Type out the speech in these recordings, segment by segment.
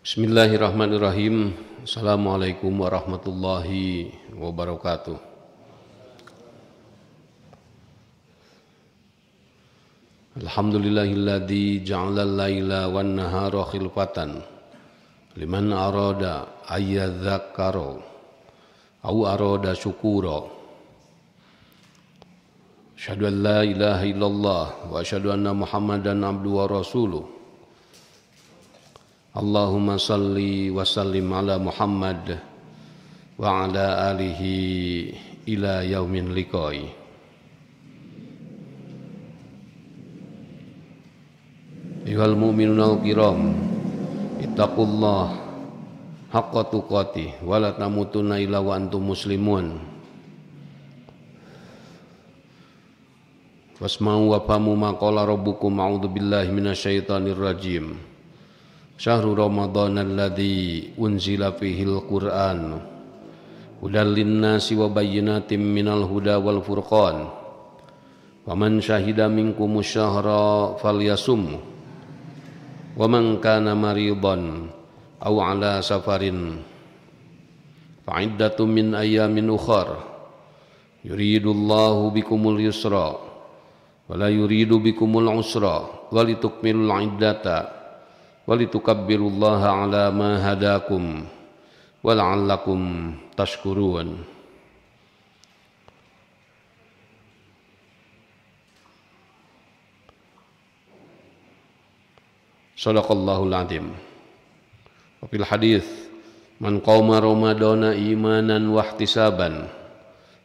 Bismillahirrahmanirrahim. Assalamualaikum warahmatullahi wabarakatuh. Alhamdulillahilladzi ja'alal laila wan nahara khilfatan liman arada ayyadzakkara aw arada syukura. Asyhadu an la ilaha illallah wa asyhadu anna Muhammadan abduhu wa rasuluh. Allahumma salli wa sallim ala Muhammad wa ala alihi ila yaumin liqai. Ayyuhal mu'minunal kiram, ittaqullah haqqa tuqatih wa la tamutunna illa wa antum muslimun. Wasma'u wa fahamu ma qala rabbukum, a'udzu billahi minasyaitonir rajim. Syahrul Ramadan alladzi unzila fihil Qur'an hudal linnasi wa bayyinatin minal huda wal furqan. Faman syahida minkumus syahra falyasum. Wa man kana maridan aw ala safarin fa iddatun min ayyamin ukhra. Yuridullahu bikumul yusra wa la yuridu bikumul usra wa litukmilul iddata walitukabbirullaha ala ma hadakum wa la'allakum tashkurun. Shadaqallahul azim. Wa fil hadits man qama ramadana imanan wa ihtisaban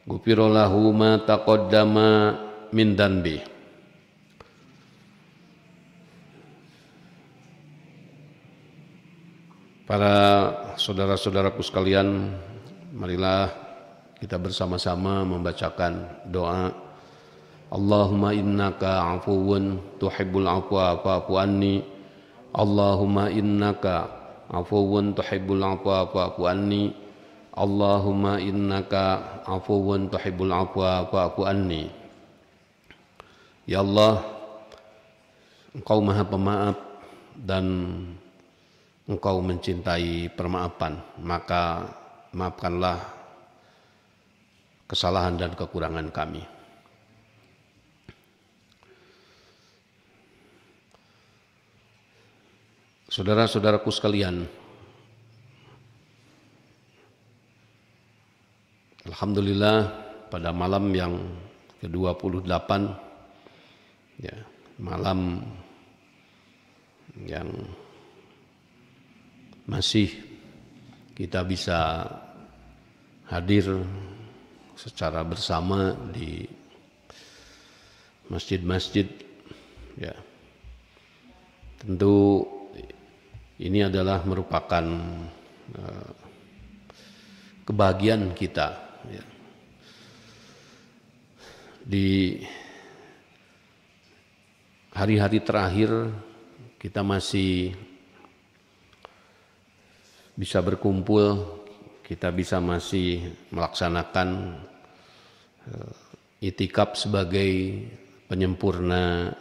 ghufira lahu ma taqaddama min dhanbi. Para saudara-saudaraku sekalian, marilah kita bersama-sama membacakan doa. Allahumma innaka afuwun tuhibbul afwa fa'fu anni. Allahumma innaka afuwun tuhibbul afwa fa'fu anni. Allahumma innaka afuwun tuhibbul afwa fa'fu anni. Ya Allah, Engkau Maha Pemaaf dan Engkau mencintai permaafan, maka maafkanlah kesalahan dan kekurangan kami. Saudara-saudaraku sekalian, alhamdulillah pada malam yang ke-28, ya, malam yang masih kita bisa hadir secara bersama di masjid-masjid, ya. Tentu ini adalah merupakan kebahagiaan kita, ya. Di hari-hari terakhir kita masih bisa berkumpul, kita bisa masih melaksanakan itikaf sebagai penyempurna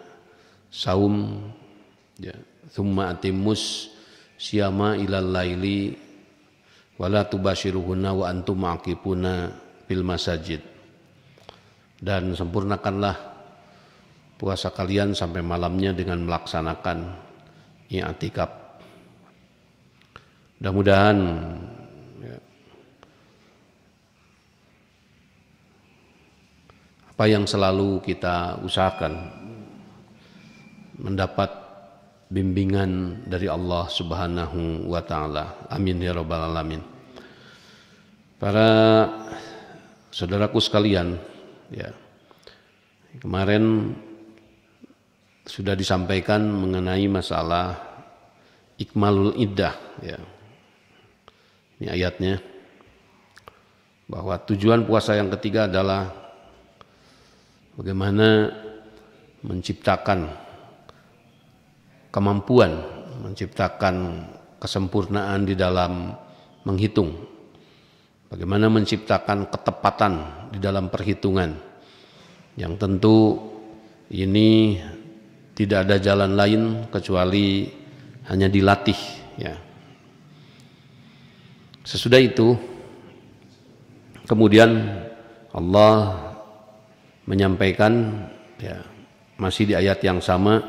saum, ya. Tsumma atimmus syiyama ilal laili wala tubashiruhunna wa antum aqifuna fil masajid. Dan sempurnakanlah puasa kalian sampai malamnya dengan melaksanakan i'tikaf. Mudah-mudahan, ya, apa yang selalu kita usahakan mendapat bimbingan dari Allah Subhanahu wa ta'ala. Amin ya rabbal alamin. Para saudaraku sekalian, ya, kemarin sudah disampaikan mengenai masalah ikmalul iddah, ya. Ini ayatnya, bahwa tujuan puasa yang ketiga adalah bagaimana menciptakan kemampuan, menciptakan kesempurnaan di dalam menghitung, bagaimana menciptakan ketepatan di dalam perhitungan, yang tentu ini tidak ada jalan lain kecuali hanya dilatih, ya. Sesudah itu kemudian Allah menyampaikan, ya, masih di ayat yang sama,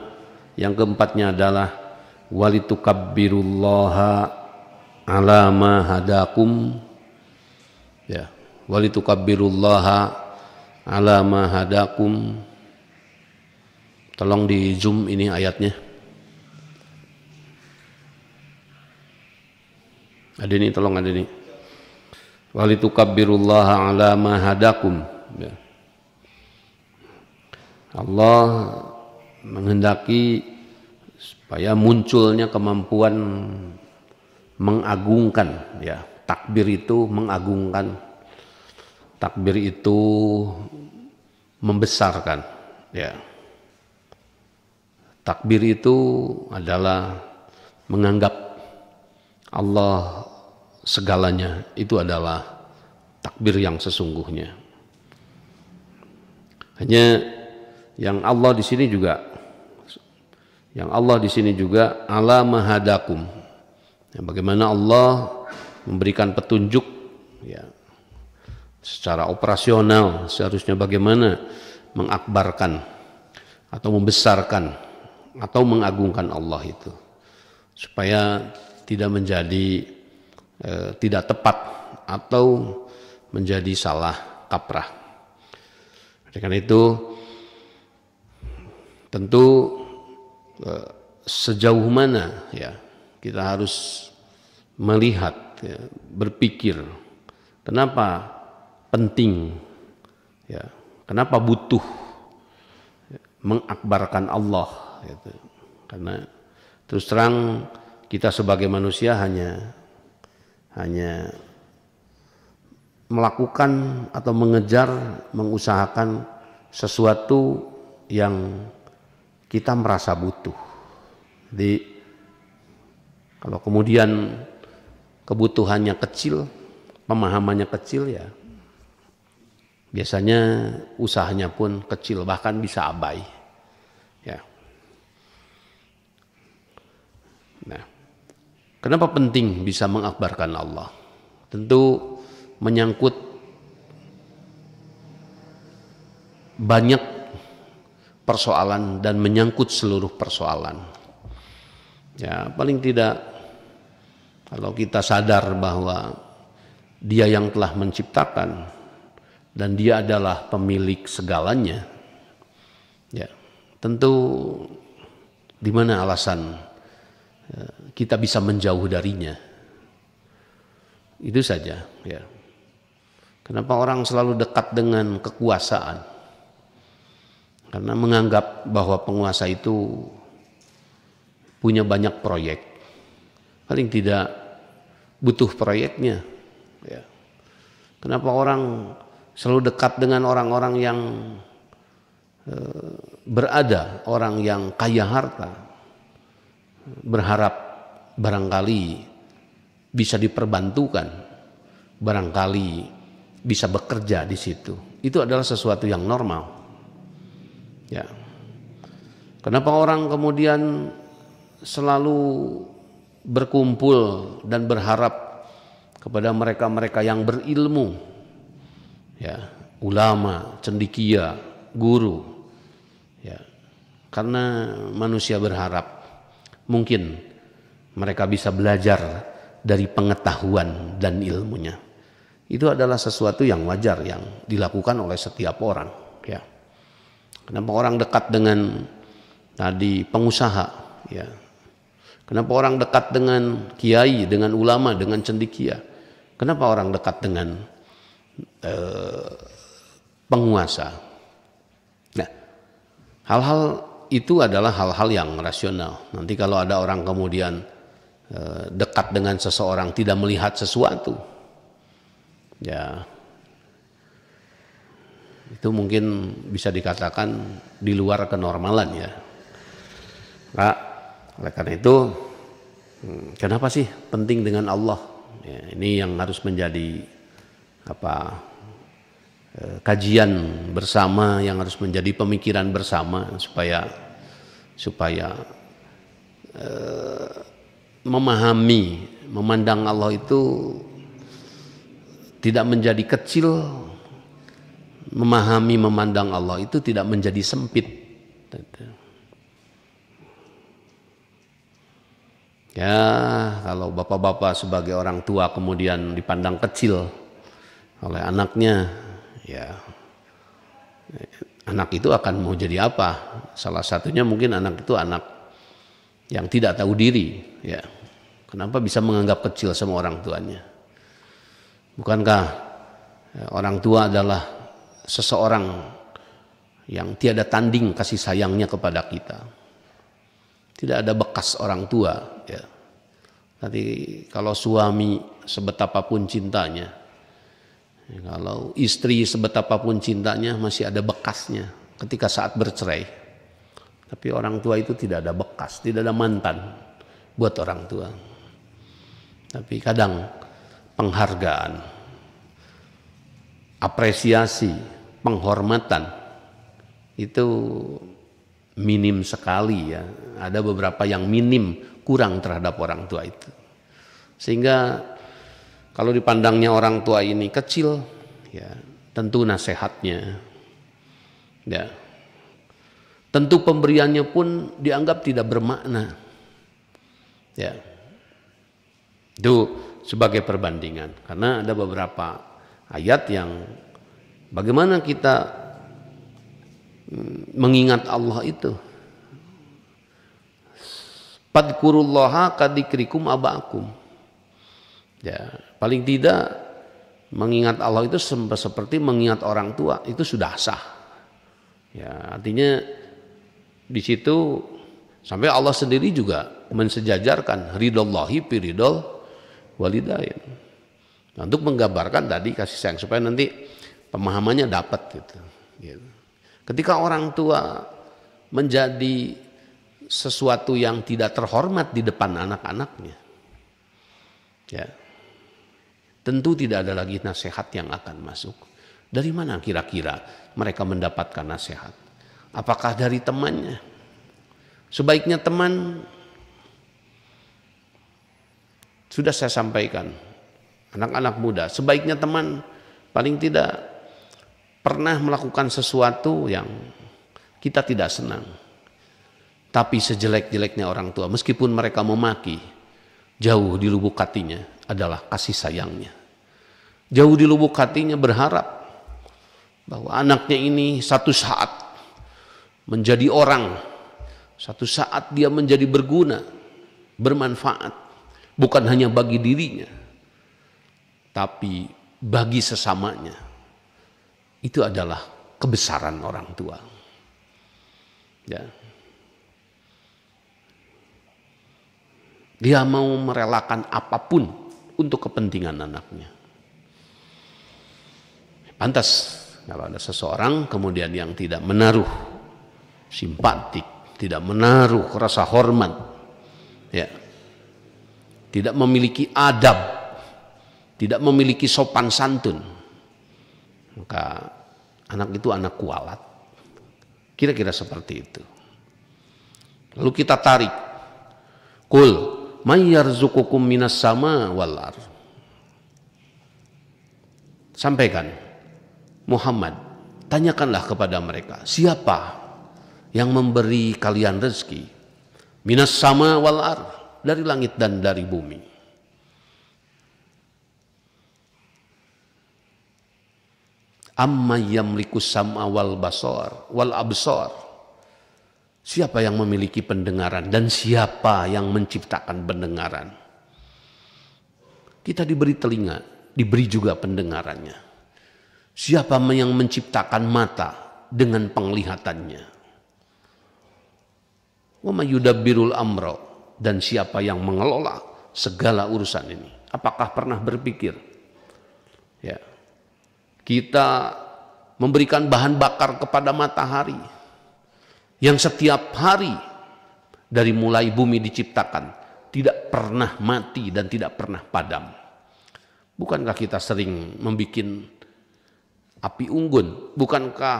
yang keempatnya adalah walitukabbirullaha ala ma hadakum, ya, walitukabbirullaha ala ma hadakum. Tolong di zoom ini ayatnya. Ada ini, tolong ada ini. Walitukabbirullaha ala ma hadakum, ya. Allah menghendaki supaya munculnya kemampuan mengagungkan, ya. Takbir itu mengagungkan, takbir itu membesarkan, ya. Takbir itu adalah menganggap Allah segalanya, itu adalah takbir yang sesungguhnya. Hanya yang Allah di sini juga ala mahadakum, ya, bagaimana Allah memberikan petunjuk, ya, secara operasional seharusnya bagaimana mengakbarkan atau membesarkan atau mengagungkan Allah itu, supaya tidak menjadi tidak tepat atau menjadi salah kaprah. Karena itu tentu sejauh mana, ya, kita harus melihat, ya, berpikir kenapa penting, ya, kenapa butuh, ya, mengakbarkan Allah, gitu. Karena terus terang kita sebagai manusia hanya melakukan atau mengejar, mengusahakan sesuatu yang kita merasa butuh. Jadi kalau kemudian kebutuhannya kecil, pemahamannya kecil, ya biasanya usahanya pun kecil, bahkan bisa abai, ya. Nah, kenapa penting bisa mengakbarkan Allah? Tentu menyangkut banyak persoalan dan menyangkut seluruh persoalan. Ya, paling tidak kalau kita sadar bahwa Dia yang telah menciptakan dan Dia adalah pemilik segalanya, ya, tentu di mana alasan kita bisa menjauh darinya. Itu saja, ya. Kenapa orang selalu dekat dengan kekuasaan? Karena menganggap bahwa penguasa itu punya banyak proyek. Paling tidak butuh proyeknya, ya. Kenapa orang selalu dekat dengan orang-orang yang berada, orang yang kaya harta, berharap barangkali bisa diperbantukan, barangkali bisa bekerja di situ. Itu adalah sesuatu yang normal, ya. Kenapa orang kemudian selalu berkumpul dan berharap kepada mereka-mereka yang berilmu, ya, ulama, cendekia, guru, ya, karena manusia berharap mungkin mereka bisa belajar dari pengetahuan dan ilmunya. Itu adalah sesuatu yang wajar yang dilakukan oleh setiap orang, ya. Kenapa orang dekat dengan tadi pengusaha, ya. Kenapa orang dekat dengan kiai, dengan ulama, dengan cendekia? Kenapa orang dekat dengan penguasa? Nah, hal-hal itu adalah hal-hal yang rasional. Nanti kalau ada orang kemudian dekat dengan seseorang tidak melihat sesuatu, ya, itu mungkin bisa dikatakan di luar kenormalan, ya. Nah, oleh karena itu, kenapa sih penting dengan Allah? Ya, ini yang harus menjadi kajian bersama, yang harus menjadi pemikiran bersama supaya memahami, memandang Allah itu tidak menjadi kecil, memahami, memandang Allah itu tidak menjadi sempit. Ya, kalau bapak-bapak sebagai orang tua kemudian dipandang kecil oleh anaknya, ya anak itu akan mau jadi apa? Salah satunya mungkin anak itu anak yang tidak tahu diri, ya. Kenapa bisa menganggap kecil sama orang tuanya? Bukankah orang tua adalah seseorang yang tiada tanding kasih sayangnya kepada kita? Tidak ada bekas orang tua, ya. Nanti kalau suami sebetapapun cintanya, kalau istri sebetapapun cintanya, masih ada bekasnya ketika saat bercerai. Tapi orang tua itu tidak ada bekas, tidak ada mantan buat orang tua. Tapi kadang penghargaan, apresiasi, penghormatan itu minim sekali, ya. Ada beberapa yang minim, kurang terhadap orang tua itu. Sehingga kalau dipandangnya orang tua ini kecil, ya tentu nasihatnya, ya tentu pemberiannya pun dianggap tidak bermakna, ya itu sebagai perbandingan. Karena ada beberapa ayat yang bagaimana kita mengingat Allah itu, fadkurullaha kadzikrikum aba'akum. Ya, paling tidak mengingat Allah itu seperti mengingat orang tua, itu sudah sah. Ya, artinya di situ sampai Allah sendiri juga mensejajarkan ridallahi fi ridal walidain. Nah, untuk menggambarkan tadi kasih sayang supaya nanti pemahamannya dapat gitu. Ketika orang tua menjadi sesuatu yang tidak terhormat di depan anak-anaknya, ya tentu tidak ada lagi nasihat yang akan masuk. Dari mana kira-kira mereka mendapatkan nasihat? Apakah dari temannya? Sebaiknya teman, sudah saya sampaikan, anak-anak muda, sebaiknya teman paling tidak pernah melakukan sesuatu yang kita tidak senang. Tapi sejelek-jeleknya orang tua, meskipun mereka memaki, jauh di lubuk hatinya adalah kasih sayangnya. Jauh di lubuk hatinya berharap bahwa anaknya ini satu saat menjadi orang, satu saat dia menjadi berguna, bermanfaat, bukan hanya bagi dirinya, tapi bagi sesamanya. Itu adalah kebesaran orang tua. Ya. Dia mau merelakan apapun untuk kepentingan anaknya. Pantas kalau ada seseorang kemudian yang tidak menaruh simpatik, tidak menaruh rasa hormat, ya, tidak memiliki adab, tidak memiliki sopan santun, maka anak itu anak kualat. Kira-kira seperti itu. Lalu kita tarik, kul may yarzuqukum minas sama wal ardh. Sampaikan, Muhammad, tanyakanlah kepada mereka, siapa yang memberi kalian rezeki minas sama wal ardh, dari langit dan dari bumi. Amma yamliku sam'a wal basar wal absar. Siapa yang memiliki pendengaran dan siapa yang menciptakan pendengaran? Kita diberi telinga, diberi juga pendengarannya. Siapa yang menciptakan mata dengan penglihatannya? Wa may yudabbirul amra, dan siapa yang mengelola segala urusan ini? Apakah pernah berpikir, ya, kita memberikan bahan bakar kepada matahari yang setiap hari dari mulai bumi diciptakan tidak pernah mati dan tidak pernah padam. Bukankah kita sering membuat api unggun? Bukankah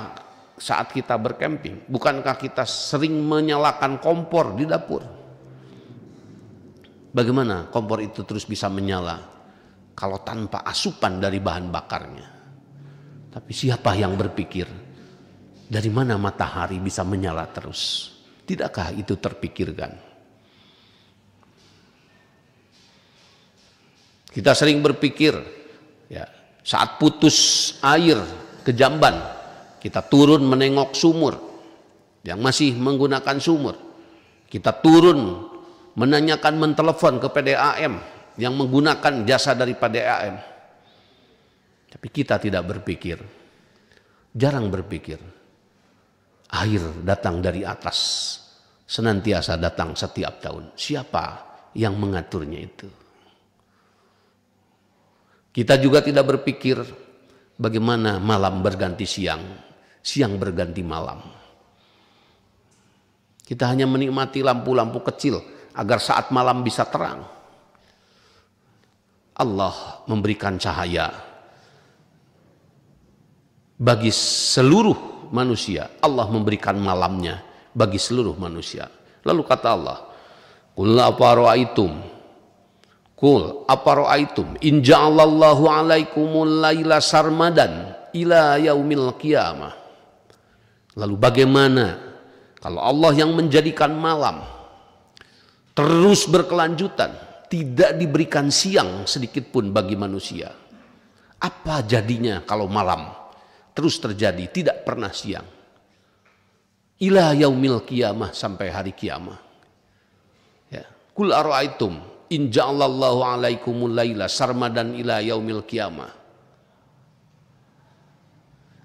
saat kita berkemping, bukankah kita sering menyalakan kompor di dapur? Bagaimana kompor itu terus bisa menyala? kalau tanpa asupan dari bahan bakarnya. Tapi siapa yang berpikir dari mana matahari bisa menyala terus? Tidakkah itu terpikirkan? Kita sering berpikir, ya, saat putus air ke Jamban, kita turun menengok sumur yang masih menggunakan sumur. Kita turun menanyakan, mentelepon ke PDAM yang menggunakan jasa dari PDAM. Tapi kita tidak berpikir, jarang berpikir, air datang dari atas, senantiasa datang setiap tahun. Siapa yang mengaturnya itu? Kita juga tidak berpikir bagaimana malam berganti siang, siang berganti malam. Kita hanya menikmati lampu-lampu kecil agar saat malam bisa terang. Allah memberikan cahaya bagi seluruh manusia. Allah memberikan malamnya bagi seluruh manusia. Lalu kata Allah, Qul apara'aitum in ja'alallahu 'alaikumul laila sarmadan ila yaumil qiyamah. Lalu bagaimana kalau Allah yang menjadikan malam terus berkelanjutan, tidak diberikan siang sedikit pun bagi manusia? Apa jadinya kalau malam terus terjadi, tidak pernah siang? Ila yaumil qiyamah, sampai hari kiamat. Ya. Qul ara'aitum in ja'alallahu 'alaikumul laila sarmadan ila yaumil qiyamah.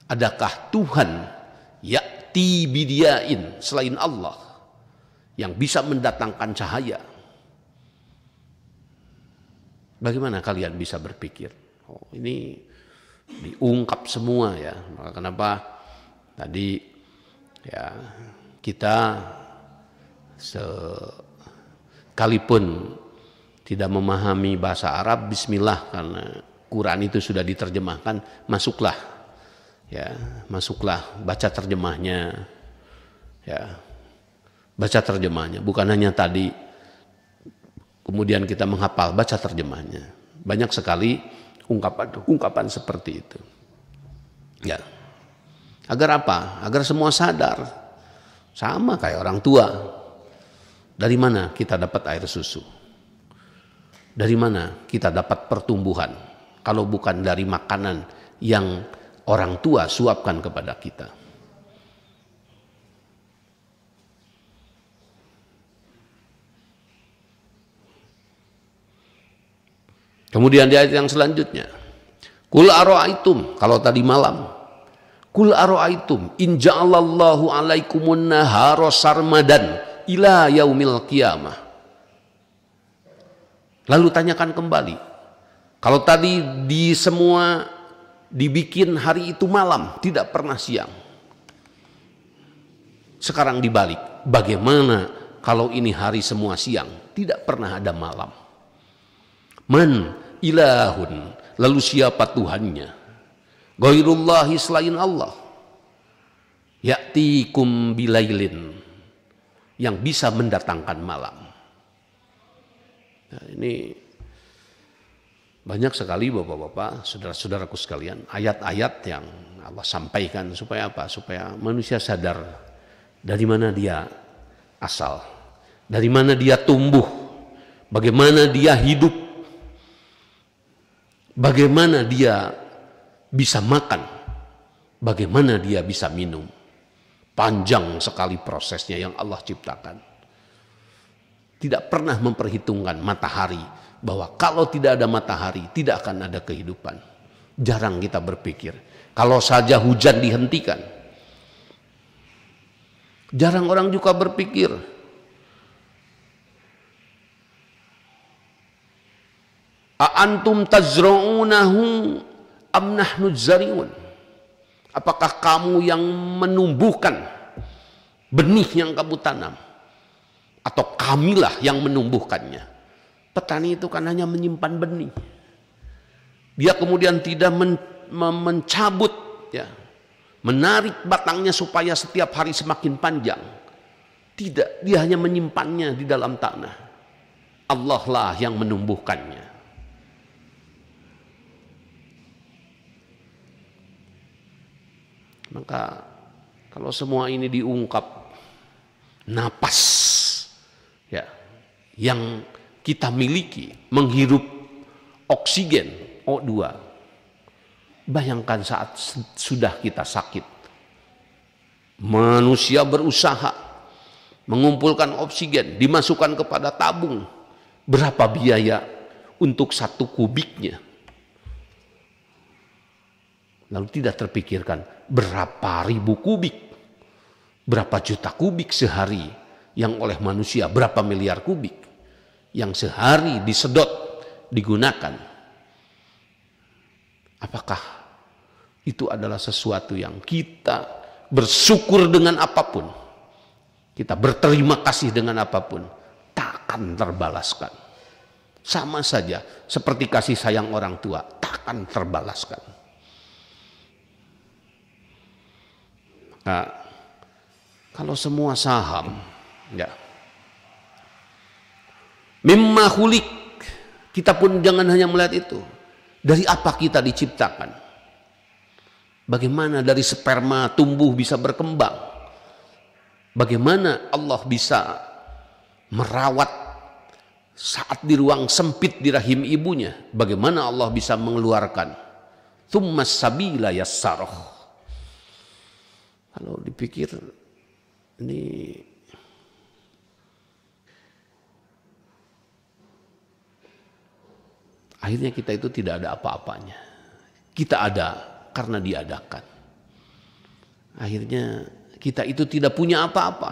Adakah Tuhan ya'ti bidiyain selain Allah yang bisa mendatangkan cahaya? Bagaimana kalian bisa berpikir? Oh, ini diungkap semua ya. Maka kenapa tadi ya kita sekalipun tidak memahami bahasa Arab, bismillah, karena Quran itu sudah diterjemahkan, masuklah ya, masuklah baca terjemahnya ya, baca terjemahnya, bukan hanya tadi kemudian kita menghafal, baca terjemahnya. Banyak sekali ungkapan seperti itu ya. Agar apa? Agar semua sadar, sama kayak orang tua. Dari mana kita dapat air susu? Dari mana kita dapat pertumbuhan kalau bukan dari makanan yang orang tua suapkan kepada kita? Kemudian di ayat yang selanjutnya, Qul ara'aitum, kalau tadi malam, Qul ara'aitum in ja'alallahu 'alaikumun nahara sarmadan ila yaumil qiyamah. Lalu tanyakan kembali, kalau tadi di semua dibikin hari itu malam, tidak pernah siang. Sekarang dibalik, bagaimana kalau ini hari semua siang, tidak pernah ada malam? Man ilahun, lalu siapa Tuhannya? Ghairullahi, selain Allah. Ya'tikum bilailin, yang bisa mendatangkan malam. Nah, ini banyak sekali bapak-bapak, saudara-saudaraku sekalian, ayat-ayat yang Allah sampaikan supaya apa? Supaya manusia sadar dari mana dia asal, dari mana dia tumbuh, bagaimana dia hidup, bagaimana dia bisa makan, bagaimana dia bisa minum. Panjang sekali prosesnya yang Allah ciptakan. Tidak pernah memperhitungkan matahari, bahwa kalau tidak ada matahari tidak akan ada kehidupan. Jarang kita berpikir kalau saja hujan dihentikan. Jarang orang juga berpikir A'antum tazra'unahu am nahnu zari'un. Apakah kamu yang menumbuhkan benih yang kamu tanam, atau kamilah yang menumbuhkannya? Petani itu kan hanya menyimpan benih. Dia kemudian tidak mencabut ya, menarik batangnya supaya setiap hari semakin panjang. Tidak, dia hanya menyimpannya di dalam tanah. Allah lah yang menumbuhkannya. Maka kalau semua ini diungkap, napas ya yang kita miliki, menghirup oksigen O2. Bayangkan saat sudah kita sakit, manusia berusaha mengumpulkan oksigen, dimasukkan kepada tabung. Berapa biaya untuk 1 kubiknya? Lalu tidak terpikirkan berapa ribu kubik, berapa juta kubik sehari yang oleh manusia, berapa miliar kubik yang sehari disedot, digunakan. Apakah itu adalah sesuatu yang kita bersyukur dengan apapun, kita berterima kasih dengan apapun, takkan terbalaskan. Sama saja seperti kasih sayang orang tua, takkan terbalaskan. Nah, kalau semua saham, ya, mimma khuliq, kita pun jangan hanya melihat itu. Dari apa kita diciptakan? Bagaimana dari sperma tumbuh bisa berkembang? Bagaimana Allah bisa merawat saat di ruang sempit di rahim ibunya? Bagaimana Allah bisa mengeluarkan? Tsummas sabila yassarah. Kalau dipikir ini akhirnya kita itu tidak ada apa-apanya. Kita ada karena diadakan. Akhirnya kita itu tidak punya apa-apa.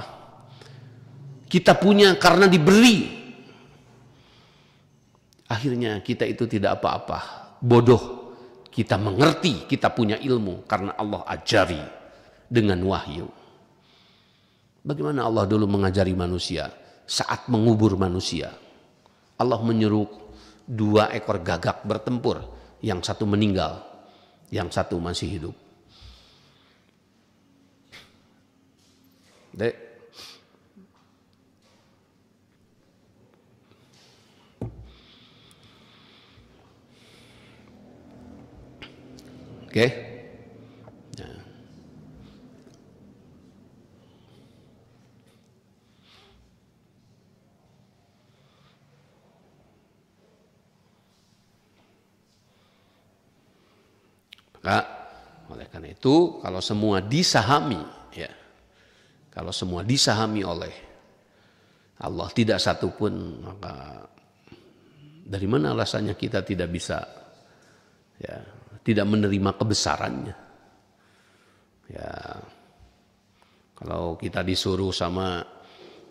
Kita punya karena diberi. Akhirnya kita itu tidak apa-apa. Bodoh. Kita mengerti, kita punya ilmu karena Allah ajari dengan wahyu. Bagaimana Allah dulu mengajari manusia saat mengubur manusia? Allah menyuruh 2 ekor gagak bertempur, yang satu meninggal, yang satu masih hidup. Dek, oke? Nah. Maka oleh karena itu kalau semua disahami, ya, kalau semua disahami oleh Allah tidak satupun, maka dari mana alasannya kita tidak bisa, ya, tidak menerima kebesarannya? Ya, kalau kita disuruh sama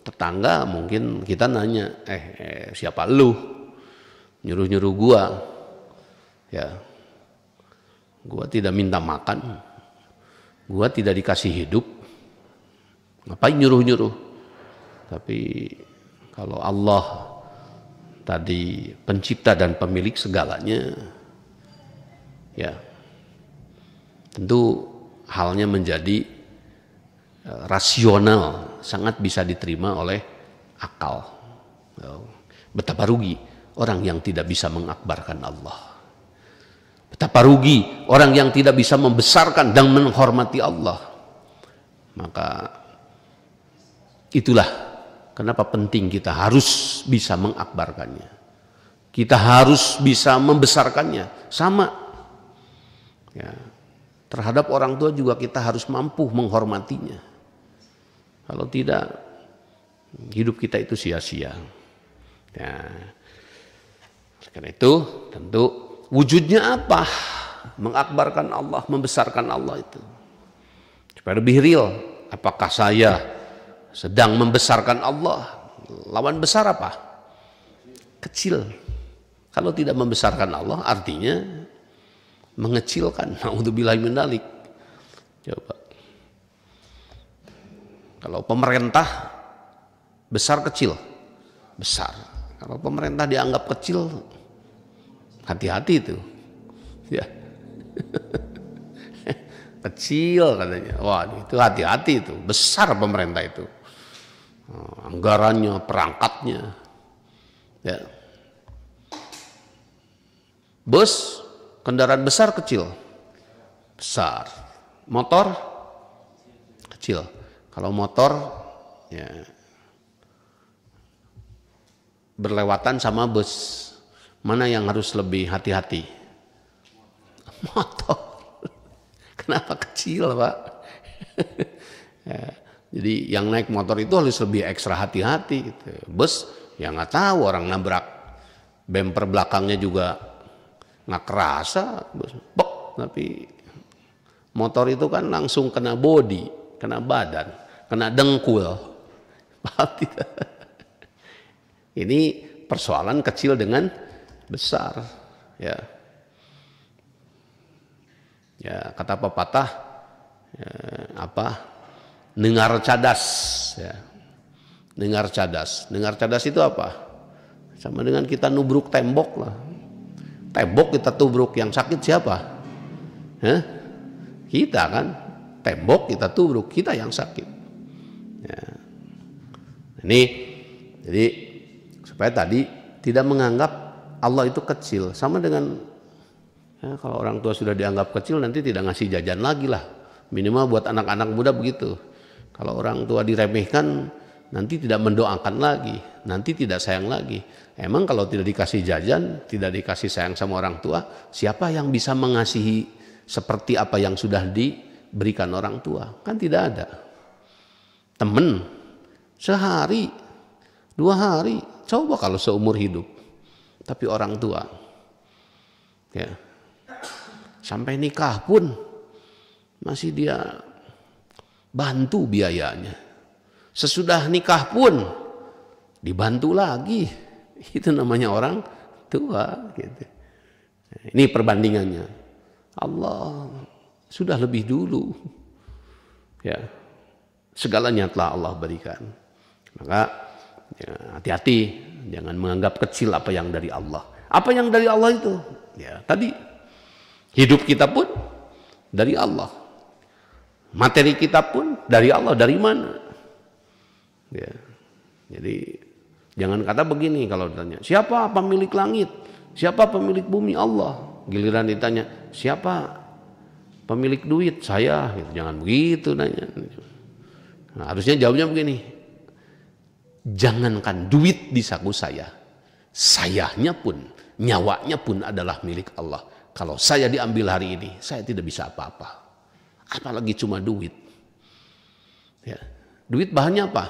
tetangga, mungkin kita nanya, siapa lu? Nyuruh-nyuruh gua, ya. Gua tidak minta makan, gua tidak dikasih hidup, ngapain nyuruh-nyuruh? Tapi kalau Allah tadi pencipta dan pemilik segalanya, ya tentu halnya menjadi rasional, sangat bisa diterima oleh akal. Betapa rugi orang yang tidak bisa mengakbarkan Allah. Betapa rugi orang yang tidak bisa membesarkan dan menghormati Allah. Maka itulah kenapa penting kita harus bisa mengakbarkannya. Kita harus bisa membesarkannya. Sama. Ya, terhadap orang tua juga kita harus mampu menghormatinya. Kalau tidak, hidup kita itu sia-sia. Ya. Karena itu tentu wujudnya apa? Mengakbarkan Allah, membesarkan Allah itu. Supaya lebih real, apakah saya sedang membesarkan Allah? Lawan besar apa? Kecil. Kalau tidak membesarkan Allah artinya mengecilkan. Naudzubillahi min dzalik. Coba. Kalau pemerintah besar kecil? Besar. Kalau pemerintah dianggap kecil, hati-hati itu, ya. Kecil katanya, wah itu hati-hati itu, besar pemerintah itu, anggarannya, perangkatnya, ya. Bus, kendaraan besar kecil, besar, motor kecil. Kalau motor ya berlewatan sama bus, mana yang harus lebih hati-hati? Motor. Kenapa kecil, Pak? Ya, jadi yang naik motor itu harus lebih ekstra hati-hati gitu. Bus ya nggak tahu, orang nabrak bemper belakangnya juga nggak kerasa, tapi motor itu kan langsung kena bodi, kena badan, kena dengkul. Paham tidak? Ini persoalan kecil dengan besar, ya. Ya kata pepatah, ya, dengar cadas, ya. Dengar cadas itu apa? Sama dengan kita nubruk tembok lah. Tembok kita tubruk, yang sakit siapa? Hah? Kita kan. Tembok kita tubruk, kita yang sakit. Ya. Ini jadi supaya tadi tidak menganggap Allah itu kecil. Sama dengan ya, kalau orang tua sudah dianggap kecil, nanti tidak ngasih jajan lagi lah. Minimal buat anak-anak muda begitu. Kalau orang tua diremehkan, nanti tidak mendoakan lagi, nanti tidak sayang lagi. Emang kalau tidak dikasih jajan, tidak dikasih sayang sama orang tua, siapa yang bisa mengasihi seperti apa yang sudah diberikan orang tua? Kan tidak ada. Temen sehari, 2 hari, coba kalau seumur hidup. Tapi orang tua, ya, sampai nikah pun masih dia bantu biayanya. Sesudah nikah pun dibantu lagi. Itu namanya orang tua gitu. Ini perbandingannya. Allah sudah lebih dulu. Ya. Segalanya telah Allah berikan. Maka ya, hati-hati, jangan menganggap kecil apa yang dari Allah. Apa yang dari Allah itu? Ya, tadi hidup kita pun dari Allah. Materi kita pun dari Allah. Dari mana? Ya. Jadi jangan kata begini kalau ditanya, siapa pemilik langit? Siapa pemilik bumi? Allah. Giliran ditanya, siapa pemilik duit? Saya. Gitu. Jangan begitu nanya. Nah, harusnya jawabnya begini, jangankan duit di saku saya, sayanya pun, nyawanya pun adalah milik Allah. Kalau saya diambil hari ini, saya tidak bisa apa-apa. Apalagi cuma duit. Ya. Duit bahannya apa?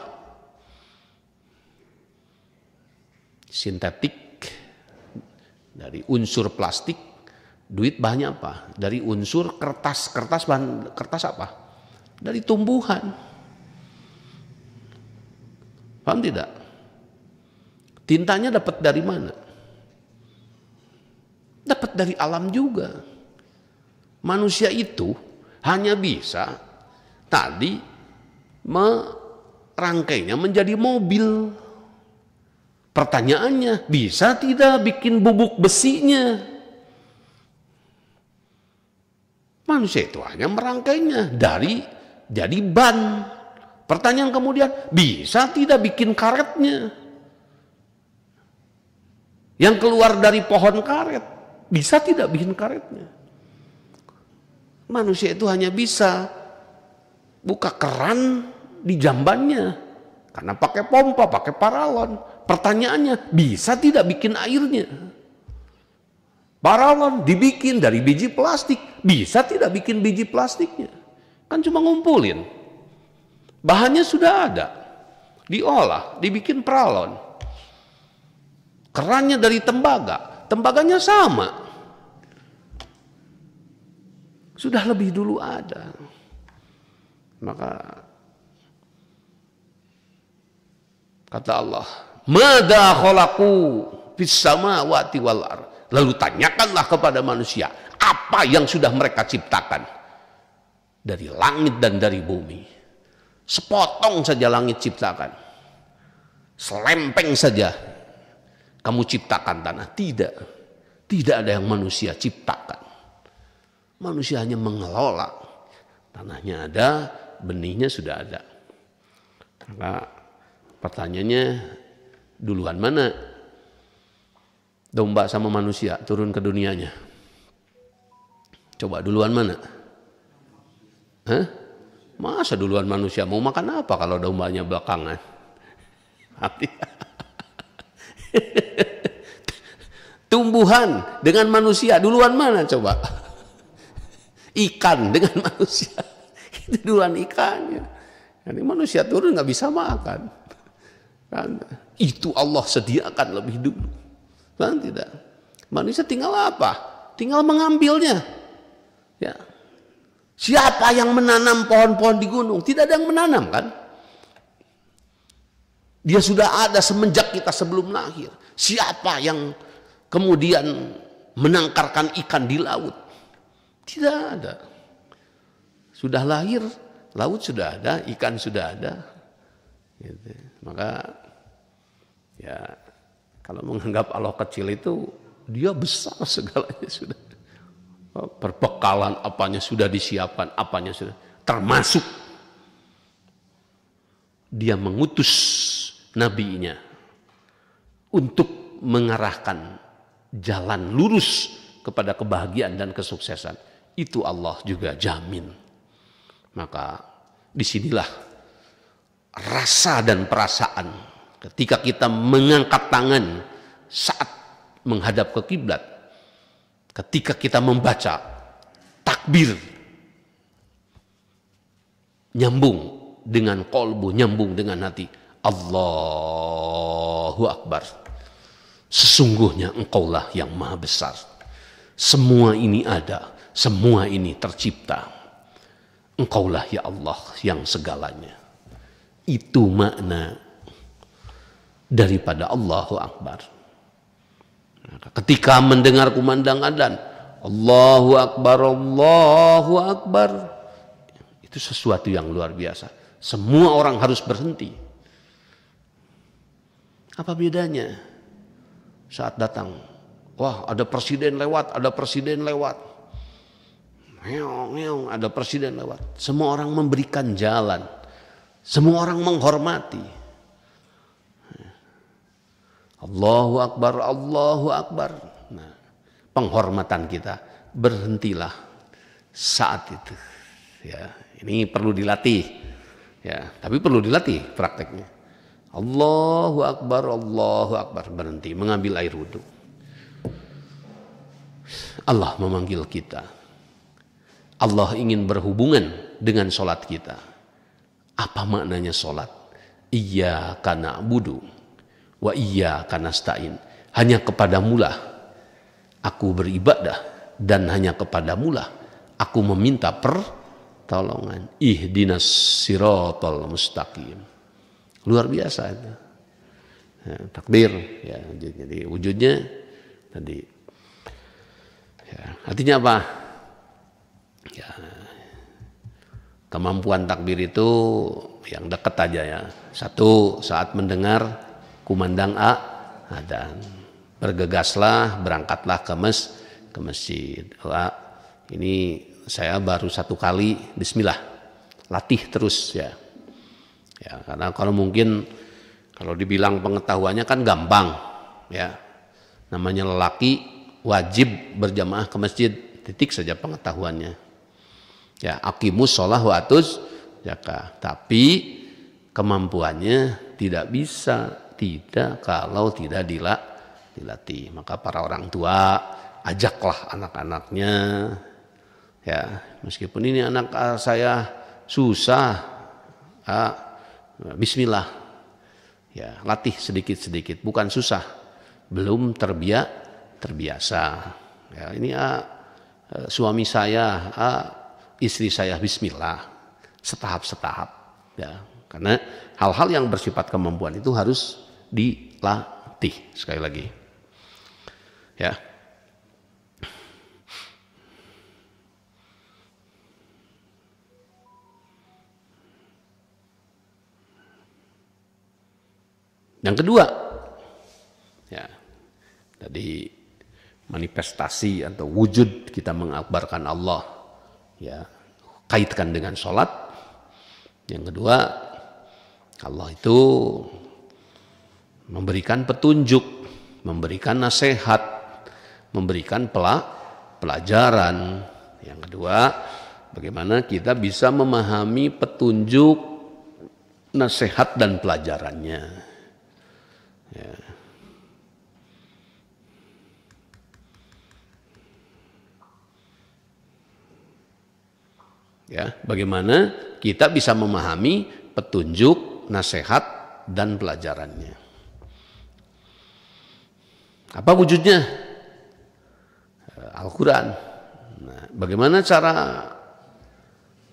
Sintetik, dari unsur plastik. Duit bahannya apa? Dari unsur kertas. Kertas apa? Dari tumbuhan. Paham tidak? Tintanya dapat dari mana? Dapat dari alam juga. Manusia itu hanya bisa tadi merangkainya menjadi mobil. Pertanyaannya, bisa tidak bikin bubuk besinya? Manusia itu hanya merangkainya dari jadi ban. Pertanyaan kemudian, bisa tidak bikin karetnya? Yang keluar dari pohon karet, bisa tidak bikin karetnya? Manusia itu hanya bisa buka keran di jambannya, karena pakai pompa, pakai paralon. Pertanyaannya, bisa tidak bikin airnya? Paralon dibikin dari biji plastik, bisa tidak bikin biji plastiknya? Kan cuma ngumpulin. Bahannya sudah ada, diolah, dibikin paralon. Kerannya dari tembaga, tembaganya sama. Sudah lebih dulu ada. Maka kata Allah, "Madza khalaqu fis samawati wal ardh." Lalu tanyakanlah kepada manusia, apa yang sudah mereka ciptakan dari langit dan dari bumi. Sepotong saja langit ciptakan, selempeng saja kamu ciptakan tanah. Tidak ada yang manusia ciptakan. Manusia hanya mengelola. Tanahnya ada, benihnya sudah ada. Maka pertanyaannya, duluan mana domba sama manusia turun ke dunianya? Coba duluan mana? Hah? Masa duluan manusia, mau makan apa kalau dombanya belakangan? Tumbuhan dengan manusia duluan mana coba? Ikan dengan manusia itu duluan ikannya. Jadi manusia turun nggak bisa makan. Kan? Itu Allah sediakan lebih dulu. Kan tidak? Manusia tinggal apa? Tinggal mengambilnya. Ya. Siapa yang menanam pohon-pohon di gunung? Tidak ada yang menanam kan? Dia sudah ada semenjak kita sebelum lahir. Siapa yang kemudian menangkarkan ikan di laut? Tidak ada. Sudah lahir, laut sudah ada, ikan sudah ada. Gitu. Maka ya kalau menganggap Allah kecil itu dia besar segalanya sudah. Perbekalan apanya sudah disiapkan, apanya sudah termasuk dia mengutus nabinya untuk mengarahkan jalan lurus kepada kebahagiaan dan kesuksesan. Itu Allah juga jamin. Maka disinilah rasa dan perasaan ketika kita mengangkat tangan saat menghadap ke kiblat, ketika kita membaca takbir, nyambung dengan kolbu, nyambung dengan hati. Allahu Akbar. Sesungguhnya Engkaulah yang maha besar. Semua ini ada, semua ini tercipta. Engkaulah ya Allah yang segalanya. Itu makna daripada Allahu Akbar. Ketika mendengar kumandang adzan, Allahu Akbar, Allahu Akbar, itu sesuatu yang luar biasa. Semua orang harus berhenti. Apa bedanya saat datang? Wah, ada presiden lewat, ada presiden lewat. Ada presiden lewat. Semua orang memberikan jalan. Semua orang menghormati. Allahu Akbar, Allahu Akbar. Nah, penghormatan kita berhentilah saat itu. Ya, ini perlu dilatih. Ya, tapi perlu dilatih prakteknya. Allahu Akbar, Allahu Akbar. Berhenti, mengambil air wudhu. Allah memanggil kita. Allah ingin berhubungan dengan sholat kita. Apa maknanya sholat? Iyyaka na'budu wa iyyaka nasta'in. Hanya kepadamulah aku beribadah dan hanya kepadamulah aku meminta pertolongan. Ihdinas siratal mustaqim. Luar biasa itu. Ya, takbir ya, jadi wujudnya tadi. Ya, artinya apa? Ya, kemampuan takbir itu yang dekat aja ya. Satu, saat mendengar kumandang adzan, bergegaslah, berangkatlah ke masjid. Wah, ini saya baru satu kali, bismillah, latih terus ya. Ya, karena kalau mungkin kalau dibilang pengetahuannya kan gampang ya. Namanya lelaki wajib berjamaah ke masjid, titik saja pengetahuannya. Ya, aqimus shalah wa atuz zakah. Tapi kemampuannya tidak bisa, tidak kalau tidak dilatih. Maka para orang tua ajaklah anak-anaknya. Ya, meskipun ini anak saya susah, bismillah. Ya, latih sedikit-sedikit, bukan susah. Belum terbiasa. Ya, ini suami saya, istri saya, bismillah, setahap-setahap ya, karena hal-hal yang bersifat kemampuan itu harus dilatih. Sekali lagi ya, yang kedua ya, tadi manifestasi atau wujud kita mengakbarkan Allah ya, kaitkan dengan sholat. Yang kedua, Allah itu memberikan petunjuk, memberikan nasihat, memberikan pelajaran. Yang kedua, Bagaimana kita bisa memahami petunjuk, nasihat dan pelajarannya. Ya. Ya, bagaimana kita bisa memahami petunjuk, nasihat dan pelajarannya. Apa wujudnya? Al-Quran. Nah, bagaimana cara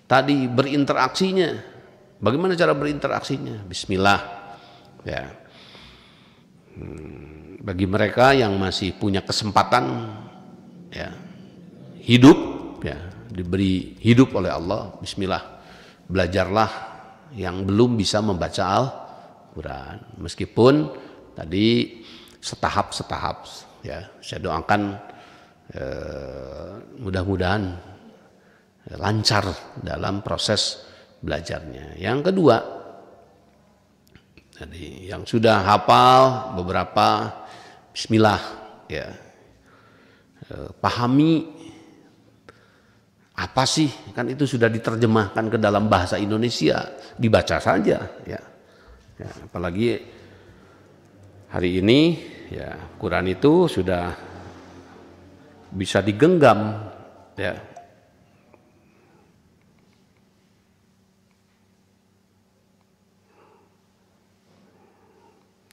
tadi berinteraksinya? Bagaimana cara berinteraksinya? Bismillah. Ya. Bagi mereka yang masih punya kesempatan, ya, hidup, ya, diberi hidup oleh Allah, bismillah, belajarlah yang belum bisa membaca Al-Quran. Meskipun tadi setahap-setahap, ya, saya doakan mudah-mudahan lancar dalam proses belajarnya. Yang kedua, jadi yang sudah hafal beberapa, bismillah, ya, pahami apa sih, kan itu sudah diterjemahkan ke dalam bahasa Indonesia, dibaca saja, ya. Ya, apalagi hari ini, ya, Quran itu sudah bisa digenggam, ya.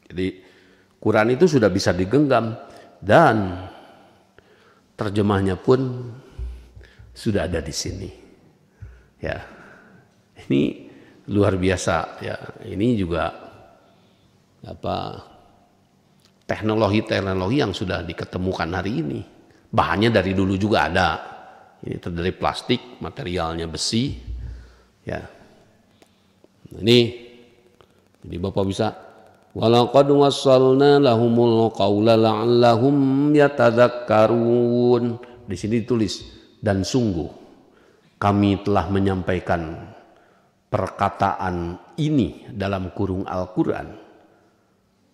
Jadi Quran itu sudah bisa digenggam dan terjemahnya pun sudah ada di sini. Ya. Ini luar biasa, ya. Ini juga teknologi yang sudah diketemukan hari ini. Bahannya dari dulu juga ada. Ini terdiri plastik, materialnya besi. Ya. Ini jadi Bapak bisa, walaqad wassalna lahumul qaula la'allahum yatadzakkarun. Di sini ditulis, dan sungguh kami telah menyampaikan perkataan ini dalam kurung Al-Quran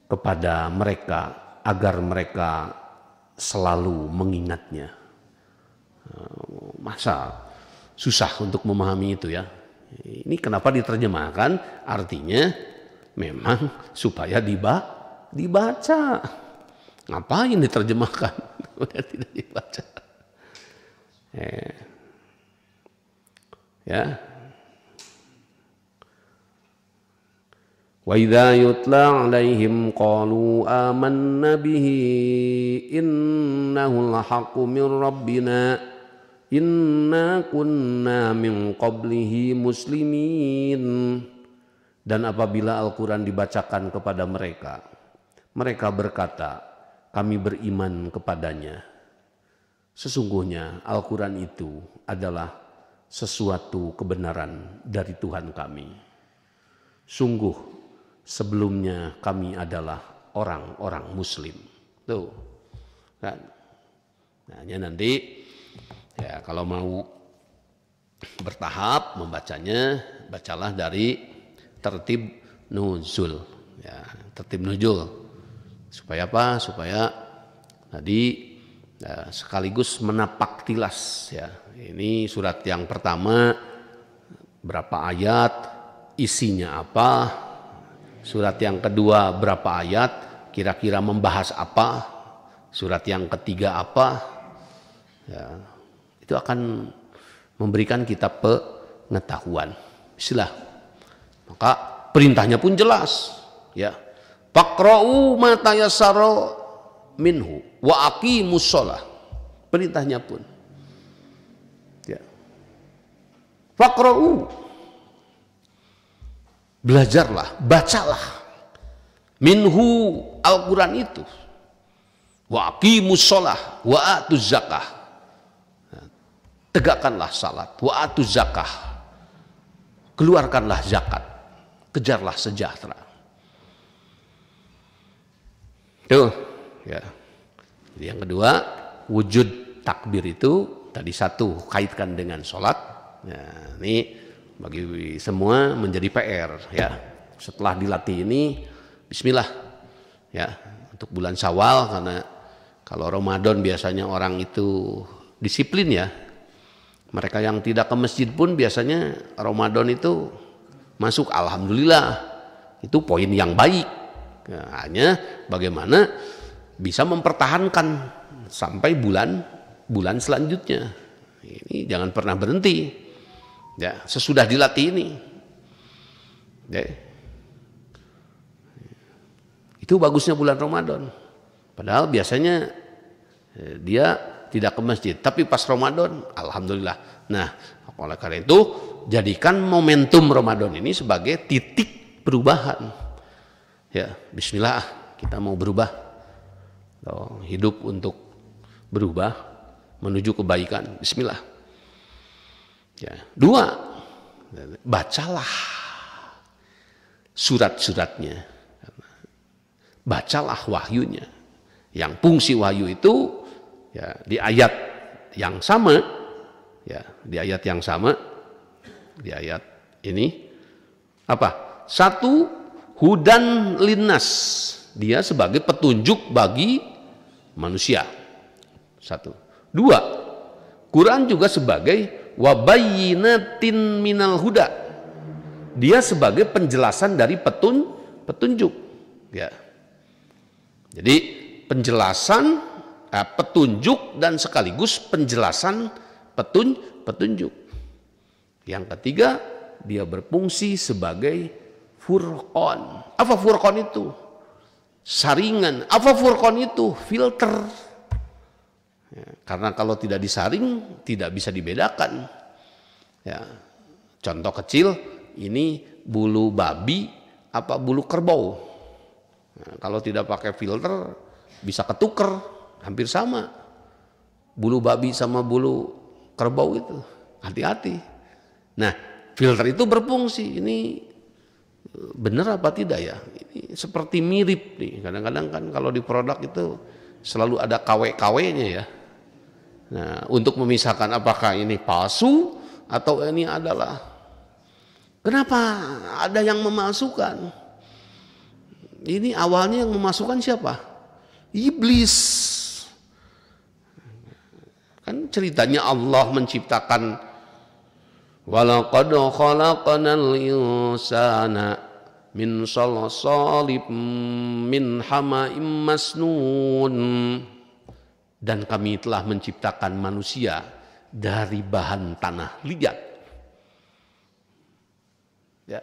kepada mereka agar mereka selalu mengingatnya. Masa susah untuk memahami itu, ya. Ini kenapa diterjemahkan, artinya memang supaya dibaca. Ngapain diterjemahkan? Udah tidak dibaca. Ya. Wa idza yutla 'alaihim qalu amanna bihi innahu al-haqqu min rabbina inna kunna min qablihi muslimin. Dan apabila Al-Quran dibacakan kepada mereka, mereka berkata, kami beriman kepadanya. Sesungguhnya Al-Quran itu adalah sesuatu kebenaran dari Tuhan kami. Sungguh sebelumnya kami adalah orang-orang muslim. Tuh kan. Nah, nanti ya kalau mau bertahap membacanya, bacalah dari tertib nuzul. Ya, tertib nuzul. Supaya apa? Supaya tadi ya, sekaligus menapak tilas, ya. Ini surat yang pertama berapa ayat, isinya apa. Surat yang kedua berapa ayat, kira-kira membahas apa. Surat yang ketiga apa. Ya, itu akan memberikan kita pengetahuan. Bismillah. Maka perintahnya pun jelas, ya. Faqra'u ma tayassara minhu wa aqimus shalah. Perintahnya pun, ya. Faqra'u, belajarlah, bacalah minhu Al-Quran itu, wa aqimus shalah wa atuz zakah, tegakkanlah salat, wa atuz zakah, keluarkanlah zakat, kejarlah sejahtera. Tuh, ya. Jadi yang kedua, wujud takbir itu tadi satu kaitkan dengan sholat. Nah, ini bagi semua menjadi PR, ya. Setelah dilatih ini, bismillah, ya, untuk bulan Syawal, karena kalau Ramadan biasanya orang itu disiplin, ya, Mereka yang tidak ke masjid pun biasanya Ramadan itu masuk, alhamdulillah. Itu poin yang baik. Nah, hanya bagaimana bisa mempertahankan sampai bulan selanjutnya. Ini jangan pernah berhenti. Ya, sesudah dilatih ini. Ya. Itu bagusnya bulan Ramadan. Padahal biasanya dia tidak ke masjid, tapi pas Ramadan, alhamdulillah. Nah, oleh karena itu, jadikan momentum Ramadan ini sebagai titik perubahan. Ya, bismillah, kita mau berubah. Hidup untuk berubah menuju kebaikan. Bismillah. Ya. 2, bacalah surat-suratnya. Bacalah wahyunya. Yang fungsi wahyu itu ya di ayat yang sama, ya di ayat yang sama, di ayat ini apa? 1, hudan linnas, dia sebagai petunjuk bagi manusia. 1. 2, Quran juga sebagai wabayyinatin minal huda, dia sebagai penjelasan dari petunjuk. Ya. Jadi penjelasan, petunjuk dan sekaligus penjelasan petunjuk. Yang ketiga, dia berfungsi sebagai furqan. Apa furqan itu? Saringan. Apa furqan itu? Filter. Ya, karena kalau tidak disaring, tidak bisa dibedakan. Ya, contoh kecil, ini bulu babi apa bulu kerbau. Nah, kalau tidak pakai filter bisa ketuker, hampir sama. Bulu babi sama bulu kerbau itu, hati-hati. Nah, filter itu berfungsi. Ini benar apa tidak ya? Ini seperti mirip nih. Kadang-kadang kan kalau di produk itu selalu ada KW-KW-nya ya. Nah, untuk memisahkan apakah ini palsu atau ini adalah. Kenapa ada yang memalsukan? Ini awalnya yang memasukkan siapa? Iblis. Kan ceritanya Allah menciptakan walaqad khalaqnal insana min salsalin min hama'im masnun, dan kami telah menciptakan manusia dari bahan tanah liat. Ya.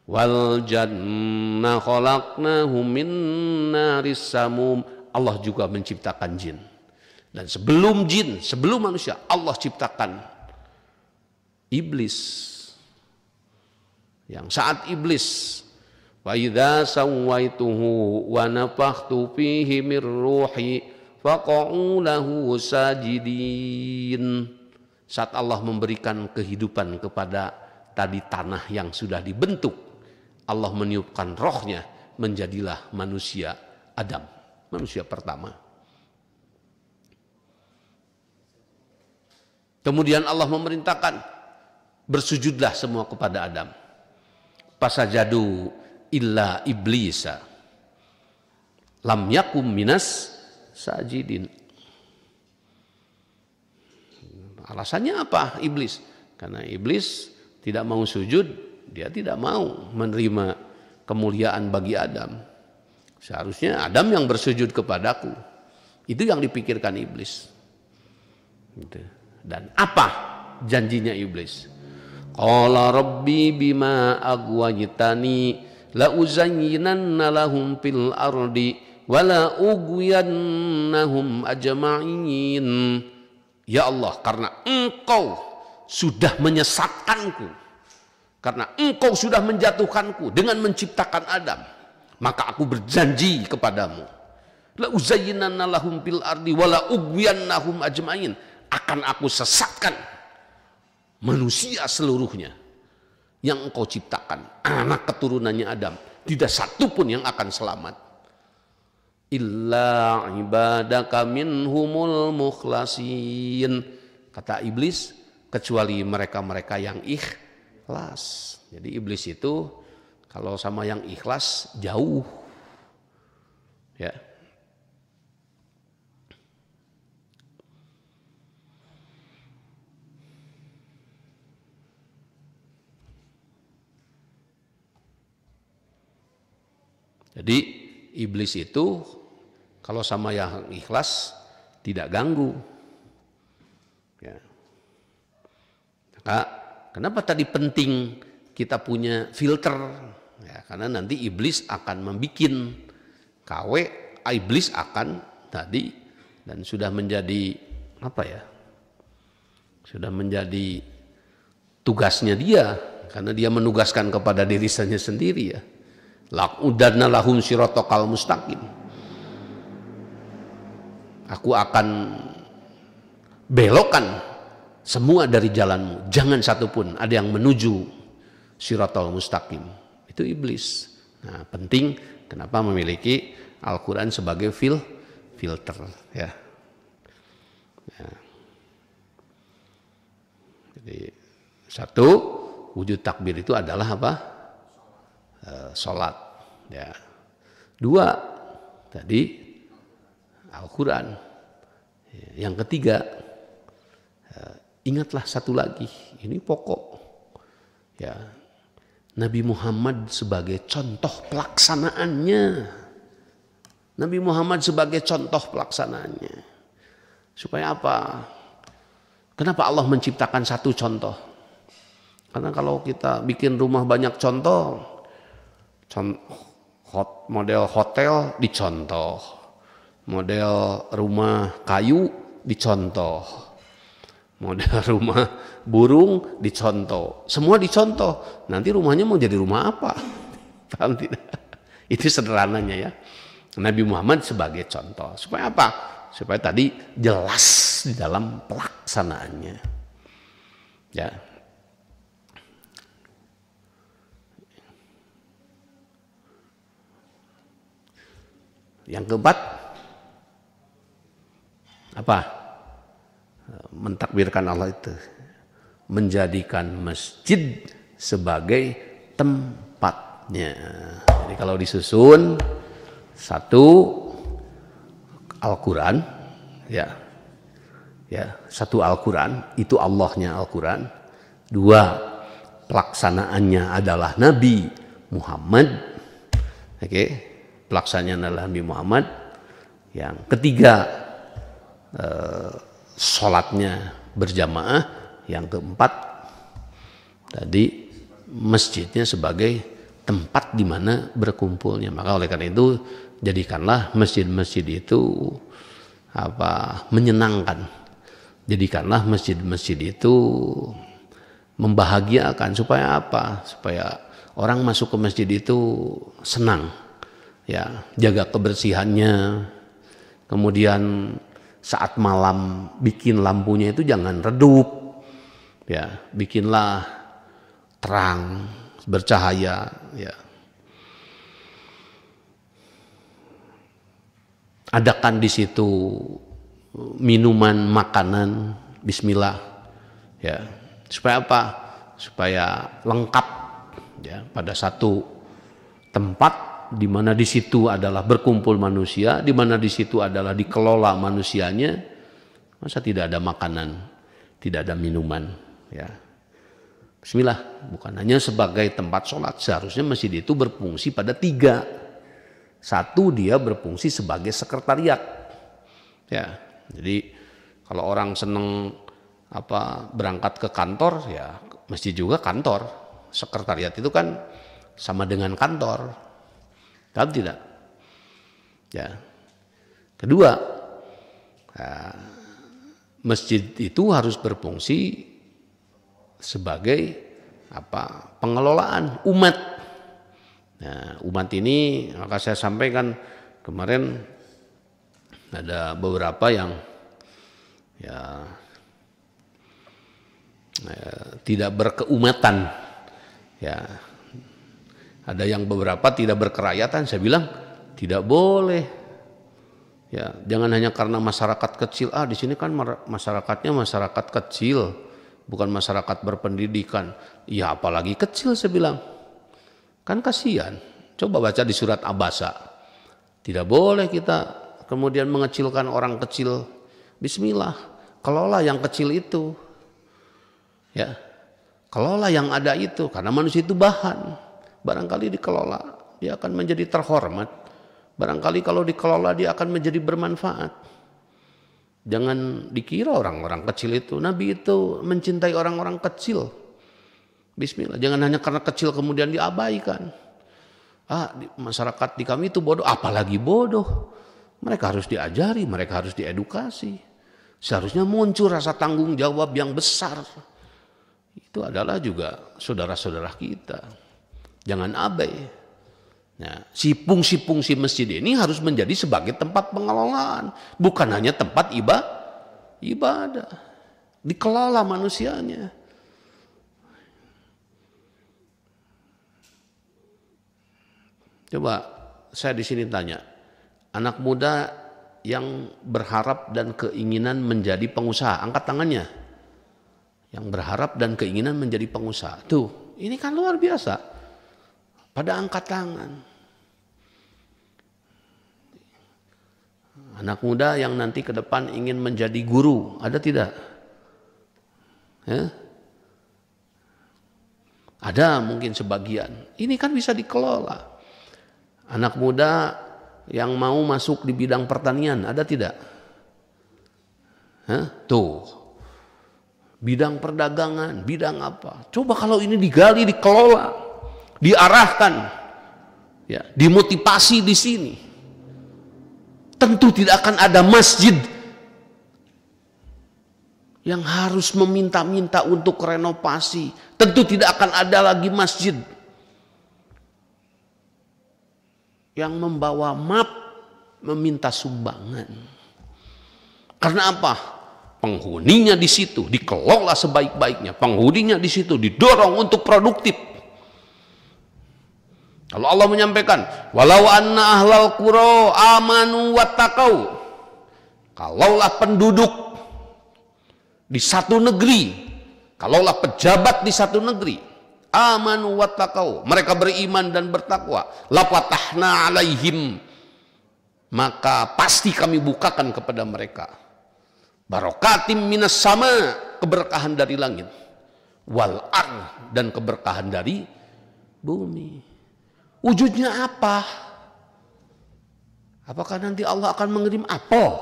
Wal janna khalaqnahu min naris samum, Allah juga menciptakan jin. Dan sebelum jin, sebelum manusia, Allah ciptakan iblis. Yang saat iblis, wa idza sawaituhu wa nafakhtu fihi mir ruhi faqa'u lahu sajidin. Saat Allah memberikan kehidupan kepada tadi tanah yang sudah dibentuk, Allah meniupkan rohnya, menjadilah manusia Adam, manusia pertama. Kemudian Allah memerintahkan, bersujudlah semua kepada Adam. Fasajadu illa iblisa lam yakum minas sajidin. Alasannya apa iblis? Karena iblis tidak mau sujud, dia tidak mau menerima kemuliaan bagi Adam. Seharusnya Adam yang bersujud kepadaku. Itu yang dipikirkan iblis. Dan apa janjinya iblis? Qala rabbi bima aghwaytani la uzayyinanna lahum fil ardi wa la ughwiyannahum ajma'in. Ya Allah, karena Engkau sudah menyesatkanku, karena Engkau sudah menjatuhkanku dengan menciptakan Adam, maka aku berjanji kepadamu, la uzayyinanna lahum fil ardi wa la ughwiyannahum ajma'in, akan aku sesatkan manusia seluruhnya yang Engkau ciptakan, anak keturunannya Adam, tidak satu pun yang akan selamat. Illa ibadaka minhumul mukhlasin, kata iblis, kecuali mereka-mereka yang ikhlas. Jadi iblis itu kalau sama yang ikhlas jauh, ya. Jadi iblis itu kalau sama yang ikhlas tidak ganggu. Ya. Maka kenapa tadi penting kita punya filter? Ya, karena nanti iblis akan membuat KW, iblis akan tadi dan sudah menjadi apa ya? Sudah menjadi tugasnya dia karena dia menugaskan kepada dirinya sendiri ya. Laqudanna lahum siratal mustaqim. Aku akan belokkan semua dari jalanmu, jangan satupun ada yang menuju siratal mustaqim. Itu iblis. Nah, penting kenapa memiliki Al-Quran sebagai filter ya. Ya. Jadi satu, wujud takbir itu adalah apa? Sholat ya. Dua, tadi Al-Quran. Yang ketiga, ingatlah satu lagi, ini pokok ya, Nabi Muhammad sebagai contoh pelaksanaannya. Nabi Muhammad sebagai contoh pelaksanaannya. Supaya apa? Kenapa Allah menciptakan satu contoh? Karena kalau kita bikin rumah banyak contoh, model hotel dicontoh, model rumah kayu dicontoh, model rumah burung dicontoh, semua dicontoh. Nanti rumahnya mau jadi rumah apa? Paham tidak? Itu sederhananya ya. Nabi Muhammad sebagai contoh. Supaya apa? Supaya tadi jelas di dalam pelaksanaannya. Ya. Yang keempat apa? Mentakbirkan Allah itu, menjadikan masjid sebagai tempatnya. Jadi kalau disusun, satu Al-Quran, ya, satu Al-Quran itu Allahnya Al-Quran. Dua, pelaksanaannya adalah Nabi Muhammad. Oke, pelaksanaannya adalah Nabi Muhammad. Yang ketiga, sholatnya berjamaah. Yang keempat, tadi masjidnya sebagai tempat di mana berkumpulnya. Maka oleh karena itu jadikanlah masjid-masjid itu menyenangkan. Jadikanlah masjid-masjid itu membahagiakan. Supaya apa? Supaya orang masuk ke masjid itu senang. Ya, jaga kebersihannya. Kemudian saat malam bikin lampunya itu jangan redup. Ya, bikinlah terang, bercahaya ya. Adakan di situ minuman, makanan, bismillah ya. Supaya apa? Supaya lengkap ya pada satu tempat di mana di situ adalah berkumpul manusia, di mana di situ adalah dikelola manusianya. Masa tidak ada makanan, tidak ada minuman ya. Bismillah, bukan hanya sebagai tempat sholat, seharusnya masjid itu berfungsi pada tiga. Satu, dia berfungsi sebagai sekretariat. Ya, jadi kalau orang seneng berangkat ke kantor, ya masjid juga kantor. Sekretariat itu kan sama dengan kantor, kan tidak? Ya. Kedua, masjid itu harus berfungsi sebagai pengelolaan umat. Nah, umat ini maka saya sampaikan kemarin ada beberapa yang tidak berkeumatan. Ya. Ada yang beberapa tidak berkerakyatan, saya bilang tidak boleh. Ya, jangan hanya karena masyarakat kecil. Di sini kan masyarakatnya masyarakat kecil, bukan masyarakat berpendidikan. Ya apalagi kecil, saya bilang. Kan kasihan. Coba baca di surat Abasa. Tidak boleh kita kemudian mengecilkan orang kecil. Bismillah, kelola yang kecil itu. Ya, kelola yang ada itu. Karena manusia itu bahan. Barangkali dikelola dia akan menjadi terhormat. Barangkali kalau dikelola dia akan menjadi bermanfaat. Jangan dikira orang-orang kecil itu, Nabi itu mencintai orang-orang kecil. Bismillah, jangan hanya karena kecil kemudian diabaikan. Masyarakat di kami itu bodoh, apalagi bodoh. Mereka harus diajari, mereka harus diedukasi. Seharusnya muncul rasa tanggung jawab yang besar. Itu adalah juga saudara-saudara kita. Jangan abai. Nah, si fungsi masjid ini harus menjadi sebagai tempat pengelolaan, bukan hanya tempat ibadah. Dikelola manusianya. Coba saya di sini tanya, anak muda yang berharap dan keinginan menjadi pengusaha, angkat tangannya. Yang berharap dan keinginan menjadi pengusaha. Tuh, ini kan luar biasa. Pada angkat tangan. Anak muda yang nanti ke depan ingin menjadi guru, ada tidak? Ada mungkin sebagian. Ini kan bisa dikelola. Anak muda yang mau masuk di bidang pertanian, ada tidak? Tuh. Bidang perdagangan, bidang apa? Coba kalau ini digali, dikelola, diarahkan, ya, dimotivasi di sini. Tentu tidak akan ada masjid yang harus meminta-minta untuk renovasi. Tentu tidak akan ada lagi masjid yang membawa map meminta sumbangan. Karena apa? Penghuninya di situ dikelola sebaik-baiknya. Penghuninya di situ didorong untuk produktif. Kalau Allah menyampaikan, walau anna ahlal qura amanu wattaqau. Kalaulah penduduk di satu negeri, kalaulah pejabat di satu negeri, amanu wattaqau, mereka beriman dan bertakwa, lafatahna alaihim, maka pasti kami bukakan kepada mereka barokatim minas sama, keberkahan dari langit, wal ard, dan keberkahan dari bumi. Wujudnya apa? Apakah nanti Allah akan mengirim apel?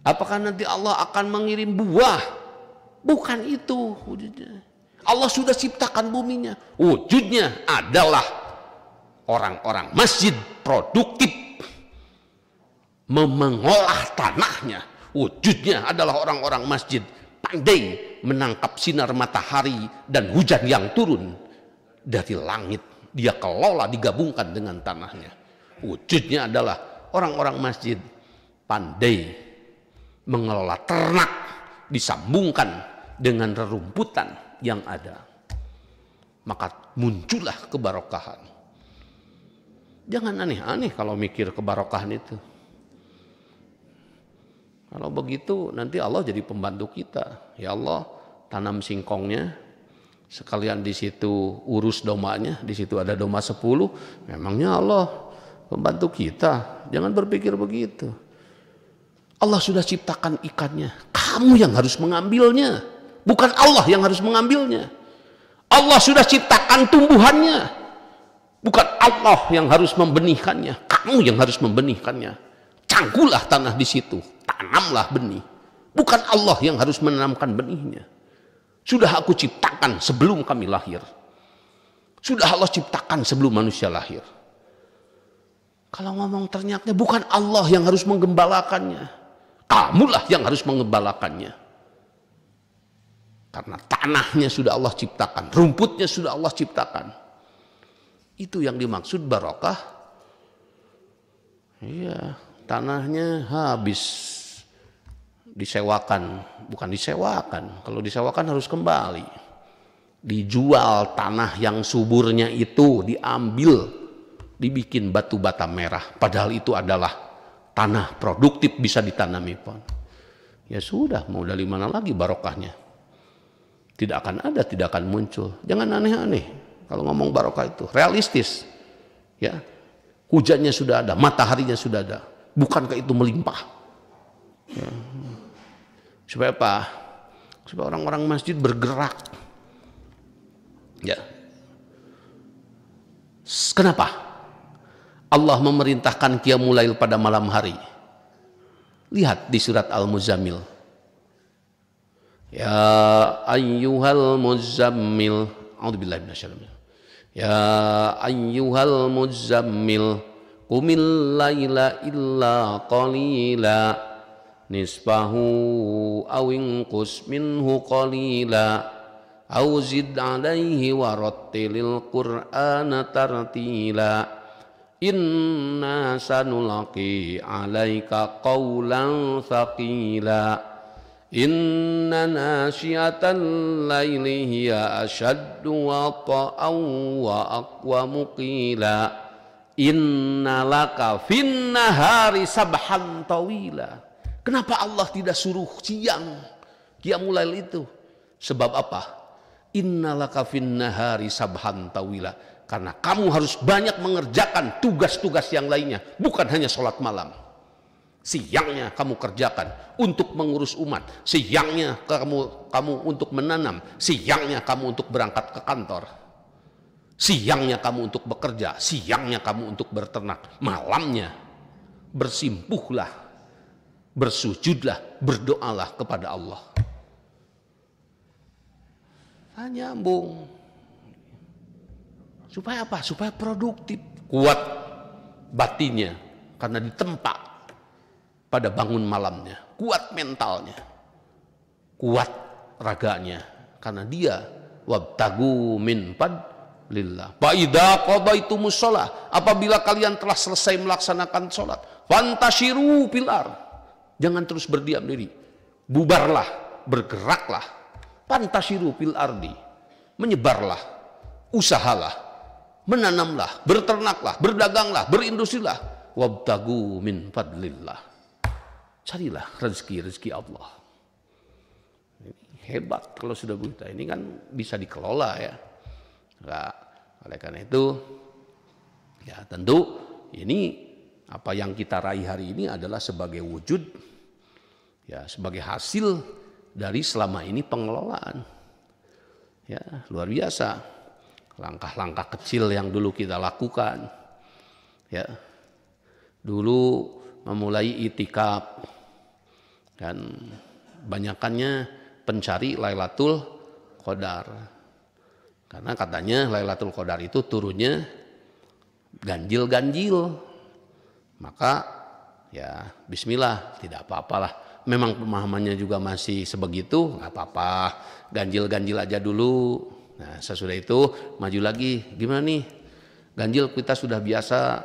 Apakah nanti Allah akan mengirim buah? Bukan itu wujudnya. Allah sudah ciptakan buminya. Wujudnya adalah orang-orang masjid produktif, mengolah tanahnya. Wujudnya adalah orang-orang masjid pandai menangkap sinar matahari dan hujan yang turun dari langit. Dia kelola, digabungkan dengan tanahnya. Wujudnya adalah orang-orang masjid pandai mengelola ternak, disambungkan dengan rerumputan yang ada. Maka muncullah kebarokahan. Jangan aneh-aneh kalau mikir kebarokahan itu. Kalau begitu nanti Allah jadi pembantu kita. Ya Allah, tanam singkongnya, sekalian di situ urus domanya, di situ ada domba 10, memangnya Allah pembantu kita? Jangan berpikir begitu. Allah sudah ciptakan ikannya, kamu yang harus mengambilnya, bukan Allah yang harus mengambilnya. Allah sudah ciptakan tumbuhannya, bukan Allah yang harus membenihkannya, kamu yang harus membenihkannya. Cangkulah tanah di situ, tanamlah benih. Bukan Allah yang harus menanamkan benihnya. Sudah aku ciptakan sebelum kami lahir. Sudah Allah ciptakan sebelum manusia lahir. Kalau ngomong ternaknya, bukan Allah yang harus menggembalakannya. Kamulah yang harus mengembalakannya. Karena tanahnya sudah Allah ciptakan, rumputnya sudah Allah ciptakan. Itu yang dimaksud barokah. Iya, tanahnya habis disewakan, bukan disewakan. Kalau disewakan harus kembali. Dijual tanah yang suburnya itu, diambil, dibikin batu bata merah. Padahal itu adalah tanah produktif, bisa ditanami pun. Ya sudah, mau dari mana lagi barokahnya? Tidak akan ada, tidak akan muncul. Jangan aneh-aneh kalau ngomong barokah itu, realistis. Ya, hujannya sudah ada, mataharinya sudah ada. Bukankah itu melimpah? Ya. Supaya apa? Supaya orang-orang masjid bergerak. Ya. Kenapa Allah memerintahkan qiyamul lail pada malam hari? Lihat di surat Al-Muzammil. Ya ayyuhal muzammil. A'udzubillahi minasyaitonir rajim. Ya ayyuhal muzammil qumil laila illa qalila nisfahu aw inqus minhu qalila aw zid 'alaihi warattilil qur'ana tartila inna sanulqi 'alaika qawlan thaqila inna nasyiatal laili hiya ashaddu wata'an wa aqwamu qila inna laka fin nahari sabhan tawila. Kenapa Allah tidak suruh siang qiyamul lail itu? Sebab apa? Inna laka fin nahari sabhan tawila. Karena kamu harus banyak mengerjakan tugas-tugas yang lainnya, bukan hanya sholat malam. Siangnya kamu kerjakan untuk mengurus umat, siangnya kamu untuk menanam, siangnya kamu untuk berangkat ke kantor, siangnya kamu untuk bekerja, siangnya kamu untuk berternak, malamnya bersimpuhlah, bersujudlah, berdoalah kepada Allah. Nyambung. Supaya apa? Supaya produktif, kuat batinnya karena ditempa pada bangun malamnya, kuat mentalnya, kuat raganya, karena dia wabtagu min fadlillah. Fa idza qadaitumus shalah, apabila kalian telah selesai melaksanakan salat, fantashiru fil ard, jangan terus berdiam diri, bubarlah, bergeraklah, fantashiru fil ardi, menyebarlah, usahalah, menanamlah, berternaklah, berdaganglah, berindustrilah, wabtagu min fadlillah. Carilah rezeki Allah. Ini hebat kalau sudah begitu. Ini kan bisa dikelola ya. Nah, oleh karena itu, ya tentu ini apa yang kita raih hari ini adalah sebagai wujud, ya sebagai hasil dari selama ini pengelolaan. Ya luar biasa. Langkah-langkah kecil yang dulu kita lakukan. Ya dulu memulai itikaf. Dan banyakannya pencari Lailatul Qadar. Karena katanya Lailatul Qadar itu turunnya ganjil-ganjil. Maka ya bismillah, tidak apa-apalah. Memang pemahamannya juga masih sebegitu, nggak apa-apa. Ganjil-ganjil aja dulu. Nah sesudah itu maju lagi. Gimana nih? Ganjil kita sudah biasa,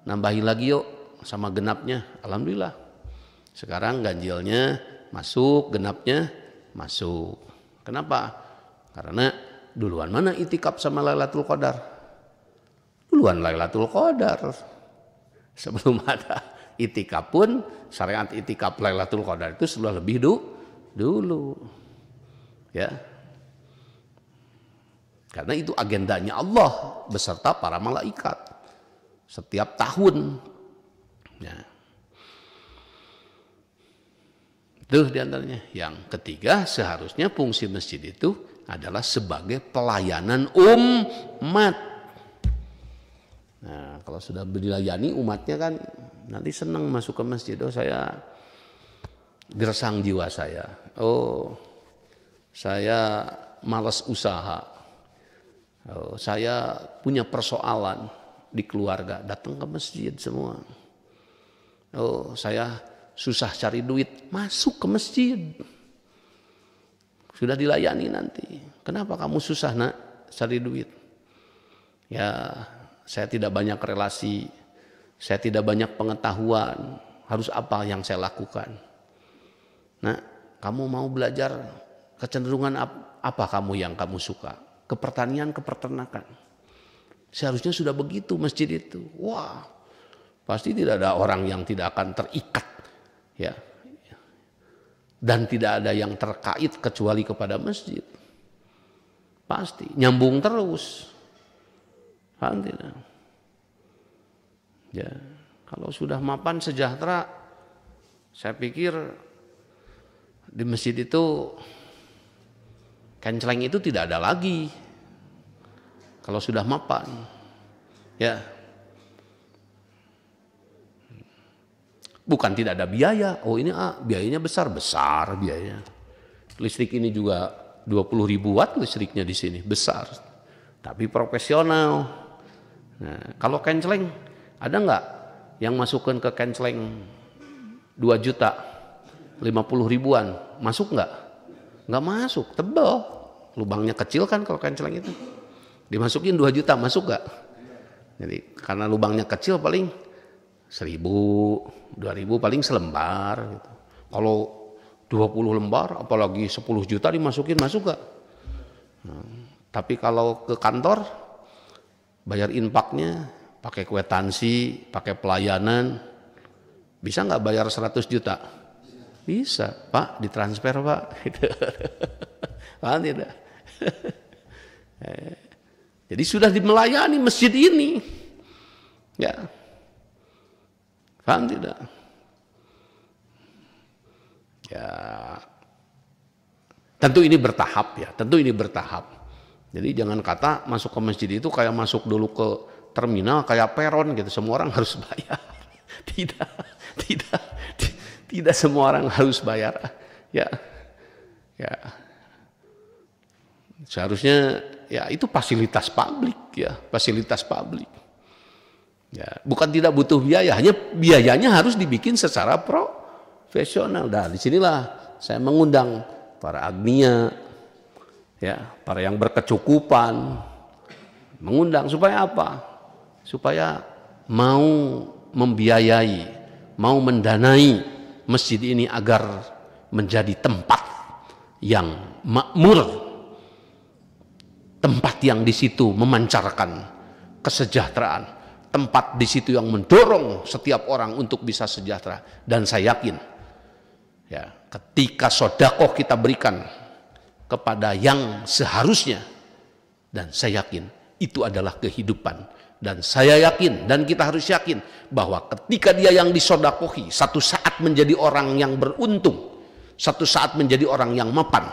nambahin lagi yuk sama genapnya. Alhamdulillah. Sekarang ganjilnya masuk, genapnya masuk. Kenapa? Karena duluan mana itikaf sama Lailatul Qadar? Duluan Lailatul Qadar. Sebelum ada itikaf pun, syariat itikaf Lailatul Qadar itu sudah lebih dulu. Ya. Karena itu agendanya Allah beserta para malaikat. Setiap tahun. Ya. Itu diantaranya. Yang ketiga, seharusnya fungsi masjid itu adalah sebagai pelayanan umat. Nah, kalau sudah dilayani umatnya kan nanti senang masuk ke masjid. Oh, saya gersang jiwa saya. Oh, saya malas usaha. Oh, saya punya persoalan di keluarga. Datang ke masjid semua. Oh, saya susah cari duit, masuk ke masjid. Sudah dilayani nanti. Kenapa kamu susah nak cari duit? Ya, saya tidak banyak relasi, saya tidak banyak pengetahuan. Harus apa yang saya lakukan? Nah, kamu mau belajar kecenderungan apa kamu yang kamu suka? Kepertanian, kepeternakan. Seharusnya sudah begitu masjid itu. Wah, pasti tidak ada orang yang tidak akan terikat. Ya, dan tidak ada yang terkait kecuali kepada masjid. Pasti nyambung terus. Paham tidak? Ya, kalau sudah mapan sejahtera, saya pikir di masjid itu kenceleng itu tidak ada lagi. Kalau sudah mapan, Ya. Bukan tidak ada biaya. Oh ini biayanya besar biayanya. Listrik ini juga 20.000 watt listriknya di sini, besar. Tapi profesional. Nah, kalau kenceleng ada nggak yang masukkan ke kenceleng 2 juta 50 ribuan? Masuk nggak? Nggak masuk, tebal. Lubangnya kecil kan kalau kenceleng itu. Dimasukin 2 juta, masuk nggak? Jadi karena lubangnya kecil paling 1.000, 2.000 paling selembar gitu. Kalau 20 lembar apalagi 10 juta dimasukin, masuk gak? Tapi kalau ke kantor bayar infaknya pakai kwitansi, pakai pelayanan, bisa nggak bayar 100 juta? Bisa, Pak, ditransfer Pak. Paham tidak? Jadi sudah melayani masjid ini. Ya. Paham tidak? Ya, tentu ini bertahap ya, tentu ini bertahap. Jadi jangan kata masuk ke masjid itu kayak masuk dulu ke terminal kayak peron gitu, semua orang harus bayar. Tidak semua orang harus bayar. Ya, seharusnya ya itu fasilitas publik ya, fasilitas publik. Ya, bukan tidak butuh biaya, hanya biayanya harus dibikin secara profesional. Nah, disinilah saya mengundang para agnia, ya, para yang berkecukupan, mengundang supaya apa? Supaya mau membiayai, mau mendanai masjid ini agar menjadi tempat yang makmur, tempat yang di situ memancarkan kesejahteraan. Tempat di situ yang mendorong setiap orang untuk bisa sejahtera. Dan saya yakin, ya, ketika sedekah kita berikan kepada yang seharusnya, dan saya yakin itu adalah kehidupan. Dan saya yakin, dan kita harus yakin bahwa ketika dia yang disedekahi satu saat menjadi orang yang beruntung, satu saat menjadi orang yang mapan,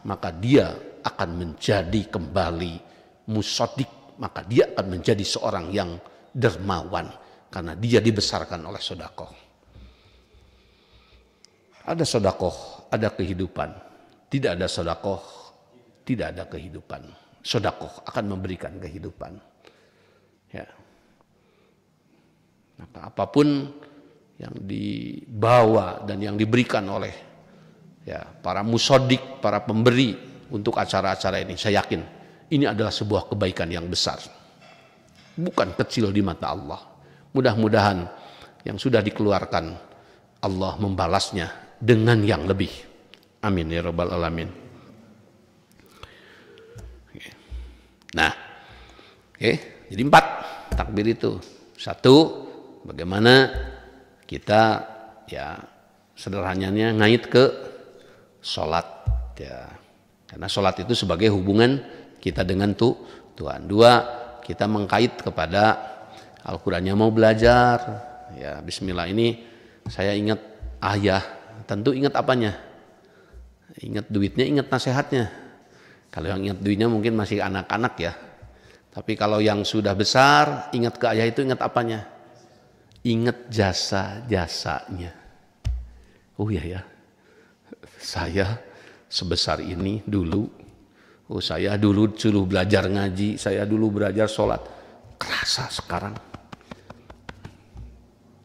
maka dia akan menjadi kembali musodik, maka dia akan menjadi seorang yang dermawan karena dia dibesarkan oleh sedekah. Ada sedekah, ada kehidupan. Tidak ada sedekah, tidak ada kehidupan. Sedekah akan memberikan kehidupan. Ya. Maka apapun yang dibawa dan yang diberikan oleh ya para musodik, para pemberi untuk acara-acara ini, saya yakin ini adalah sebuah kebaikan yang besar. Bukan kecil di mata Allah. Mudah-mudahan yang sudah dikeluarkan Allah membalasnya dengan yang lebih. Amin ya rabbal alamin. Nah, jadi 4 takbir itu. 1, bagaimana kita ya sederhananya ngait ke sholat ya. Karena sholat itu sebagai hubungan kita dengan Tuhan. 2, kita mengkait kepada Al-Qurannya mau belajar. Ya, bismillah ini saya ingat ayah. Tentu ingat apanya? Ingat duitnya, ingat nasihatnya. Kalau yang ingat duitnya mungkin masih anak-anak ya. Tapi kalau yang sudah besar, ingat ke ayah itu ingat apanya? Ingat jasa-jasanya. Oh iya ya, saya sebesar ini dulu. Oh saya dulu suruh belajar ngaji, saya dulu belajar sholat. Kerasa sekarang.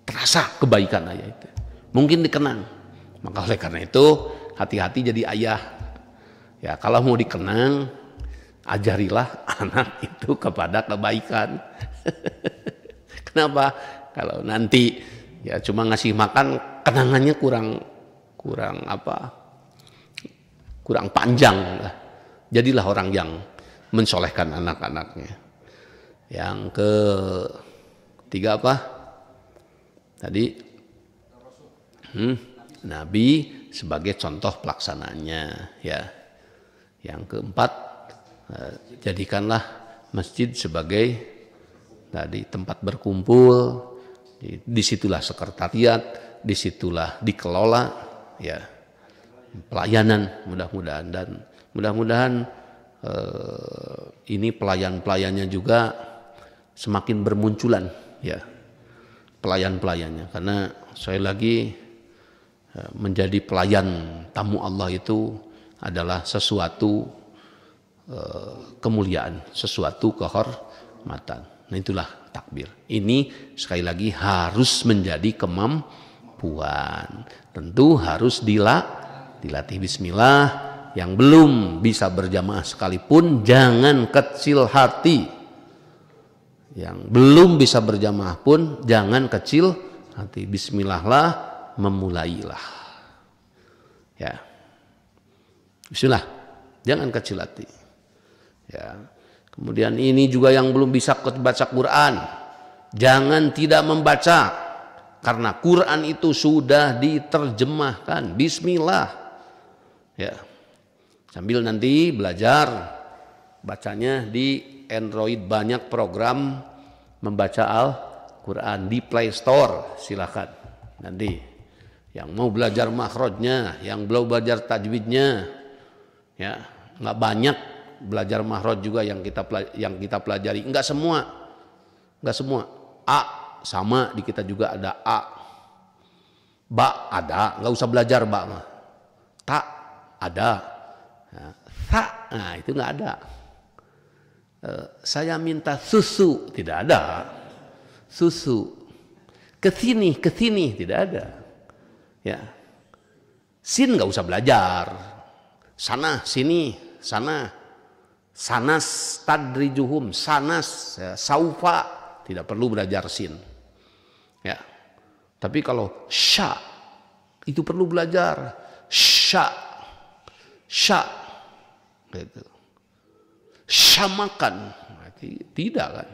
Terasa kebaikan ayah itu. Mungkin dikenang. Maka oleh karena itu hati-hati jadi ayah. Ya kalau mau dikenang, ajarilah anak itu kepada kebaikan. Kenapa? Kalau nanti ya cuma ngasih makan, kenangannya kurang panjang lah. Jadilah orang yang mensolehkan anak-anaknya. Yang ketiga apa? Tadi Nabi sebagai contoh pelaksananya ya. Yang keempat, jadikanlah masjid sebagai tadi tempat berkumpul. Disitulah sekretariat, disitulah dikelola ya pelayanan mudah-mudahan ini pelayan-pelayannya juga semakin bermunculan ya pelayan-pelayannya. Karena saya lagi menjadi pelayan tamu Allah itu adalah sesuatu kemuliaan, sesuatu kehormatan. Nah itulah takbir. Ini sekali lagi harus menjadi kemampuan. Tentu harus dilatih. Bismillah. Yang belum bisa berjamaah sekalipun jangan kecil hati. Yang belum bisa berjamaah pun jangan kecil hati. Bismillah lah, memulailah. Ya. Bismillah. Jangan kecil hati. Ya. Kemudian ini juga yang belum bisa baca Quran. Jangan tidak membaca. Karena Quran itu sudah diterjemahkan. Bismillah. Ya. Sambil nanti belajar bacanya di Android, banyak program membaca Al-Quran di Play Store, silakan. Nanti yang mau belajar makhrajnya, yang belum belajar tajwidnya, ya nggak banyak belajar makhraj juga yang kita pelajari. Nggak semua. A sama di kita juga ada A, ba ada, nggak usah belajar ba mah. Ta ada. Nah, itu nggak ada. Saya minta susu, tidak ada. Susu. Kesini tidak ada. Ya. Sin nggak usah belajar. Sana, sini, sana. Sanas tadrijuhum, sanas, ya, saufa, tidak perlu belajar sin. Ya. Tapi kalau sya itu perlu belajar. Sya gitu. Syamakan tidak kan,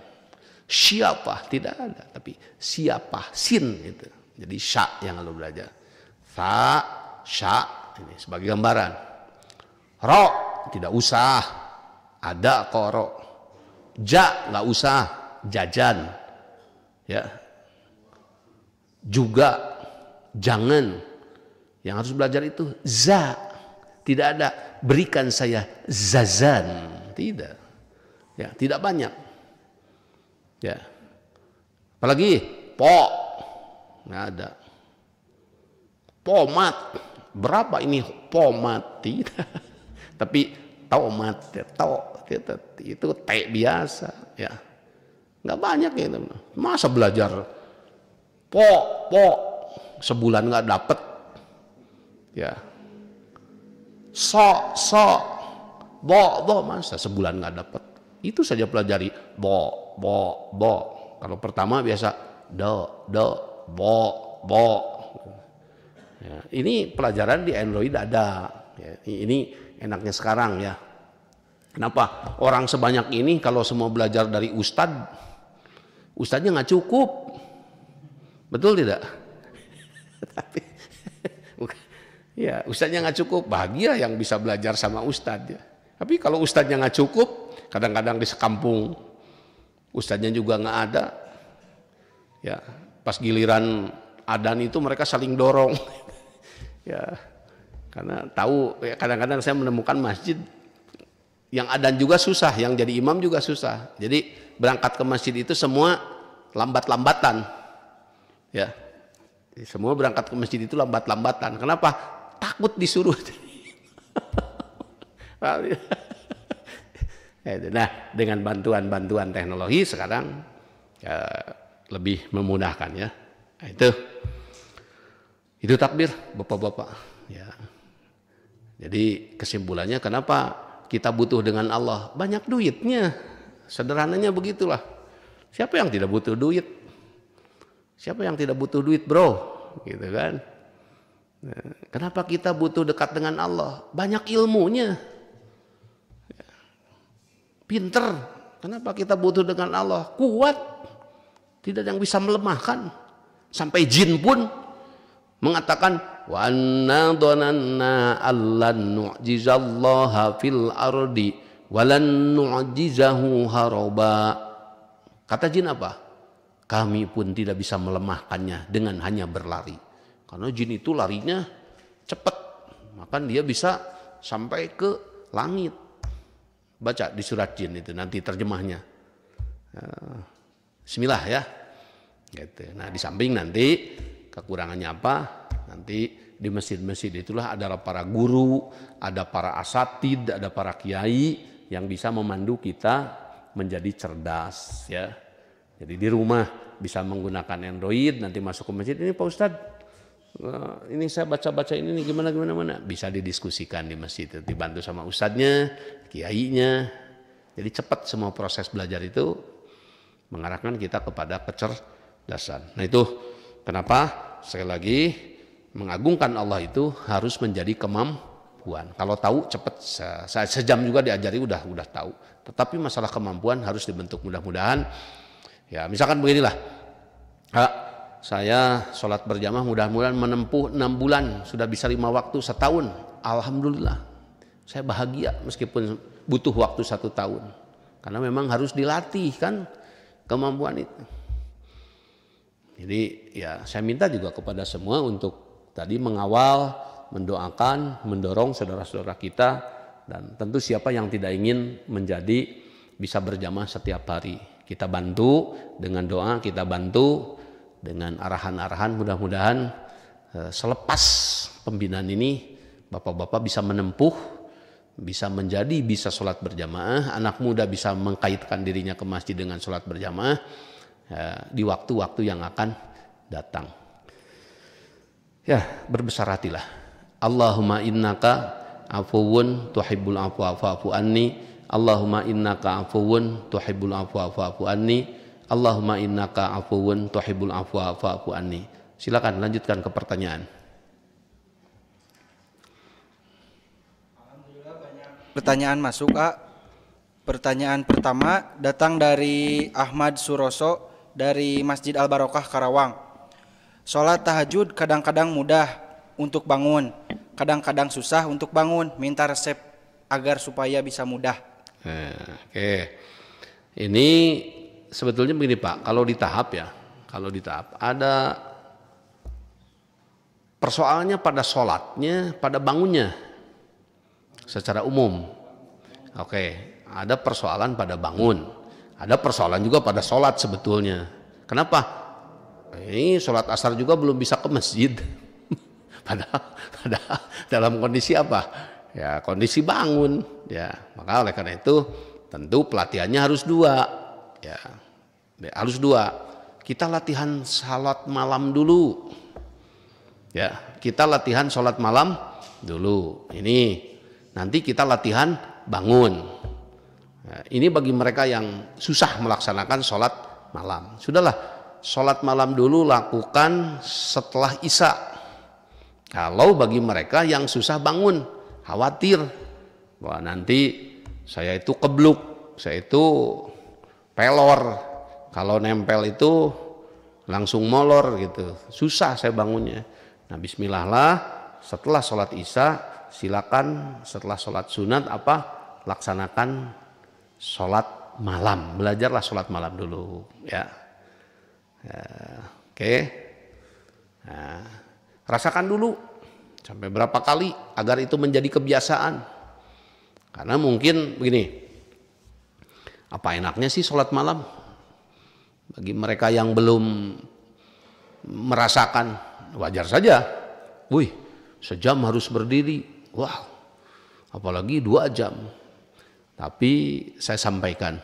siapa tidak ada, tapi siapa sin itu. Jadi sya yang lalu belajar. Sya ini sebagai gambaran. Ro tidak usah, ada kok ro. Ja nggak usah, jajan. Ya. Juga jangan. Yang harus belajar itu za. Tidak ada berikan saya zazan, tidak. Ya, tidak banyak. Ya. Apalagi po, nggak ada. Pomat, berapa ini pomat? Tidak. Tapi tomat, itu teh biasa, ya. Nggak banyak itu. Masa belajar po sebulan nggak dapet, ya. So, bo, masa sebulan nggak dapat. Itu saja pelajari bo. Kalau pertama biasa do, bo. Ya, ini pelajaran di Android ada. Ya, ini enaknya sekarang ya. Kenapa? Orang sebanyak ini kalau semua belajar dari ustadznya nggak cukup. Betul tidak? Tapi ya, ustadznya nggak cukup, bahagia yang bisa belajar sama ustadz ya. Tapi kalau ustadznya nggak cukup, kadang-kadang di sekampung ustadznya juga nggak ada. Ya, pas giliran adzan itu mereka saling dorong. Ya, karena tahu ya, kadang-kadang saya menemukan masjid yang adzan juga susah, yang jadi imam juga susah. Jadi berangkat ke masjid itu semua lambat-lambatan. Ya, semua berangkat ke masjid itu lambat-lambatan. Kenapa? Takut disuruh. Nah, dengan bantuan teknologi sekarang ya, lebih memudahkan ya. Nah, itu takbir, bapak-bapak. Ya. Jadi kesimpulannya kenapa kita butuh dengan Allah? Banyak duitnya. Sederhananya begitulah. Siapa yang tidak butuh duit? Siapa yang tidak butuh duit, bro? Gitu kan? Kenapa kita butuh dekat dengan Allah? Banyak ilmunya. Pinter. Kenapa kita butuh dengan Allah? Kuat. Tidak ada yang bisa melemahkan. Sampai jin pun mengatakan wa anna dhananna allan nu'jizallaha fil ardi walan nu'jizahu haraba. Kata jin apa? Kami pun tidak bisa melemahkannya dengan hanya berlari. Karena jin itu larinya cepat, maka dia bisa sampai ke langit. Baca di surat jin itu nanti terjemahnya. Bismillah ya. Gitu. Nah, di samping nanti kekurangannya apa? Nanti di masjid-masjid itulah ada para guru, ada para asatid, ada para kiai yang bisa memandu kita menjadi cerdas ya. Jadi di rumah bisa menggunakan Android, nanti masuk ke masjid, ini Pak Ustadz, ini saya baca-baca ini gimana bisa didiskusikan di masjid, dibantu sama ustadznya, kiainya. Jadi cepat semua proses belajar itu mengarahkan kita kepada kecerdasan. Nah itu kenapa sekali lagi mengagungkan Allah itu harus menjadi kemampuan. Kalau tahu cepat, saya sejam juga diajari udah tahu. Tetapi masalah kemampuan harus dibentuk, mudah-mudahan. Ya misalkan beginilah, saya sholat berjamaah mudah-mudahan menempuh 6 bulan, sudah bisa 5 waktu setahun. Alhamdulillah, saya bahagia meskipun butuh waktu 1 tahun. Karena memang harus dilatih kan kemampuan itu. Jadi ya saya minta juga kepada semua untuk tadi mengawal, mendoakan, mendorong saudara-saudara kita. Dan tentu siapa yang tidak ingin menjadi bisa berjamaah setiap hari. Kita bantu dengan doa, kita bantu dengan arahan-arahan, mudah-mudahan selepas pembinaan ini bapak-bapak bisa menempuh, bisa bisa sholat berjamaah, anak muda bisa mengkaitkan dirinya ke masjid dengan sholat berjamaah di waktu-waktu yang akan datang. Ya, berbesar hatilah. Allahumma innaka afuwun tuhibbul afwa fa'fu anni. Allahumma innaka afuwun tuhibbul afwa fa'fu anni. Allahumma innaka afuwun tuhibbul afwa fa'fu anni. Silakan lanjutkan ke pertanyaan. Alhamdulillah banyak pertanyaan masuk, Kak. Pertanyaan pertama datang dari Ahmad Suroso dari Masjid Al Barokah Karawang. Sholat tahajud kadang-kadang mudah untuk bangun, kadang-kadang susah untuk bangun. Minta resep agar supaya bisa mudah. Oke. Ini sebetulnya begini Pak, kalau di tahap ada persoalannya pada sholatnya, pada bangunnya secara umum. Oke, ada persoalan pada bangun, ada persoalan juga pada sholat sebetulnya. Kenapa? Ini sholat asar juga belum bisa ke masjid. Padahal dalam kondisi apa? Ya kondisi bangun. Ya maka oleh karena itu tentu pelatihannya harus 2. Ya harus 2. Kita latihan salat malam dulu. Ya kita latihan salat malam dulu. Ini nanti kita latihan bangun. Nah, ini bagi mereka yang susah melaksanakan sholat malam. Sudahlah, sholat malam dulu lakukan setelah isya. Kalau bagi mereka yang susah bangun, khawatir, wah nanti saya itu kebluk, saya itu pelor, kalau nempel itu langsung molor gitu, susah saya bangunnya. Nah bismillah lah, setelah sholat isya silakan setelah sholat sunat laksanakan sholat malam, belajarlah sholat malam dulu ya. Oke. Nah, rasakan dulu sampai berapa kali agar itu menjadi kebiasaan. Karena mungkin begini, apa enaknya sih sholat malam? Bagi mereka yang belum merasakan, wajar saja. Wih, sejam harus berdiri. Wah, apalagi 2 jam. Tapi saya sampaikan,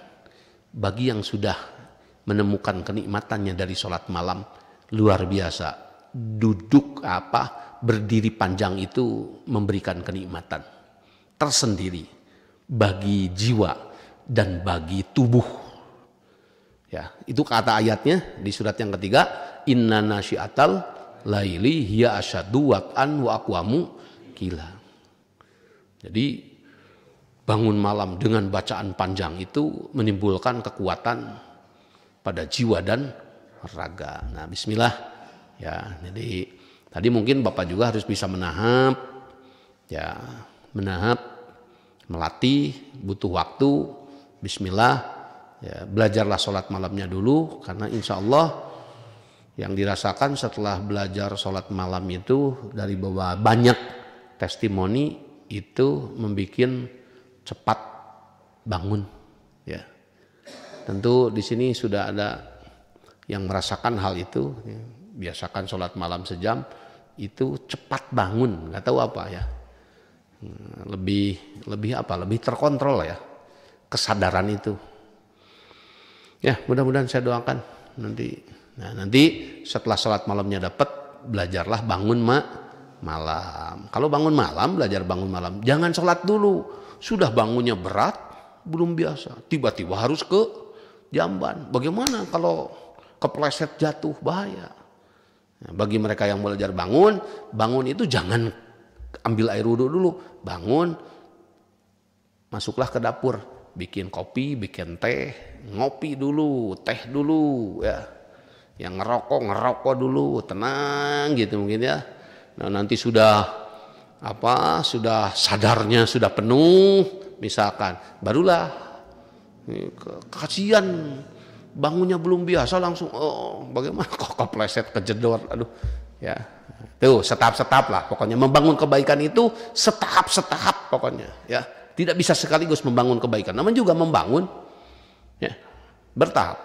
bagi yang sudah menemukan kenikmatannya dari sholat malam, luar biasa. Duduk berdiri panjang itu memberikan kenikmatan tersendiri bagi jiwa dan bagi tubuh. Ya, itu kata ayatnya di surat yang ketiga, inna nasyiatal laili hiya asyaddu wat'an wa aqwamu qila. Jadi bangun malam dengan bacaan panjang itu menimbulkan kekuatan pada jiwa dan raga. Nah, bismillah ya. Jadi tadi mungkin Bapak juga harus bisa menahap, melatih, butuh waktu. Bismillah, ya, belajarlah sholat malamnya dulu, karena insya Allah yang dirasakan setelah belajar sholat malam itu dari banyak testimoni itu membuat cepat bangun. Ya, tentu di sini sudah ada yang merasakan hal itu, ya, biasakan sholat malam sejam, itu cepat bangun, nggak tahu apa ya, lebih terkontrol ya kesadaran itu. Ya mudah-mudahan saya doakan nanti. Nah nanti setelah sholat malamnya dapat, belajarlah bangun malam. Kalau bangun malam, belajar bangun malam. Jangan sholat dulu, sudah bangunnya berat, belum biasa, tiba-tiba harus ke jamban. Bagaimana kalau kepleset jatuh, bahaya. Nah, bagi mereka yang belajar bangun itu jangan ambil air wudhu dulu, bangun, masuklah ke dapur, bikin kopi, bikin teh, ngopi dulu, teh dulu, ya. Yang ngerokok dulu, tenang gitu mungkin ya. Nah, nanti sudah sadarnya sudah penuh, misalkan, barulah kasihan bangunnya belum biasa langsung bagaimana kok kepleset kejedor, aduh ya. Tuh setahap lah pokoknya, membangun kebaikan itu setahap pokoknya ya. Tidak bisa sekaligus membangun kebaikan, namun juga membangun ya, bertahap.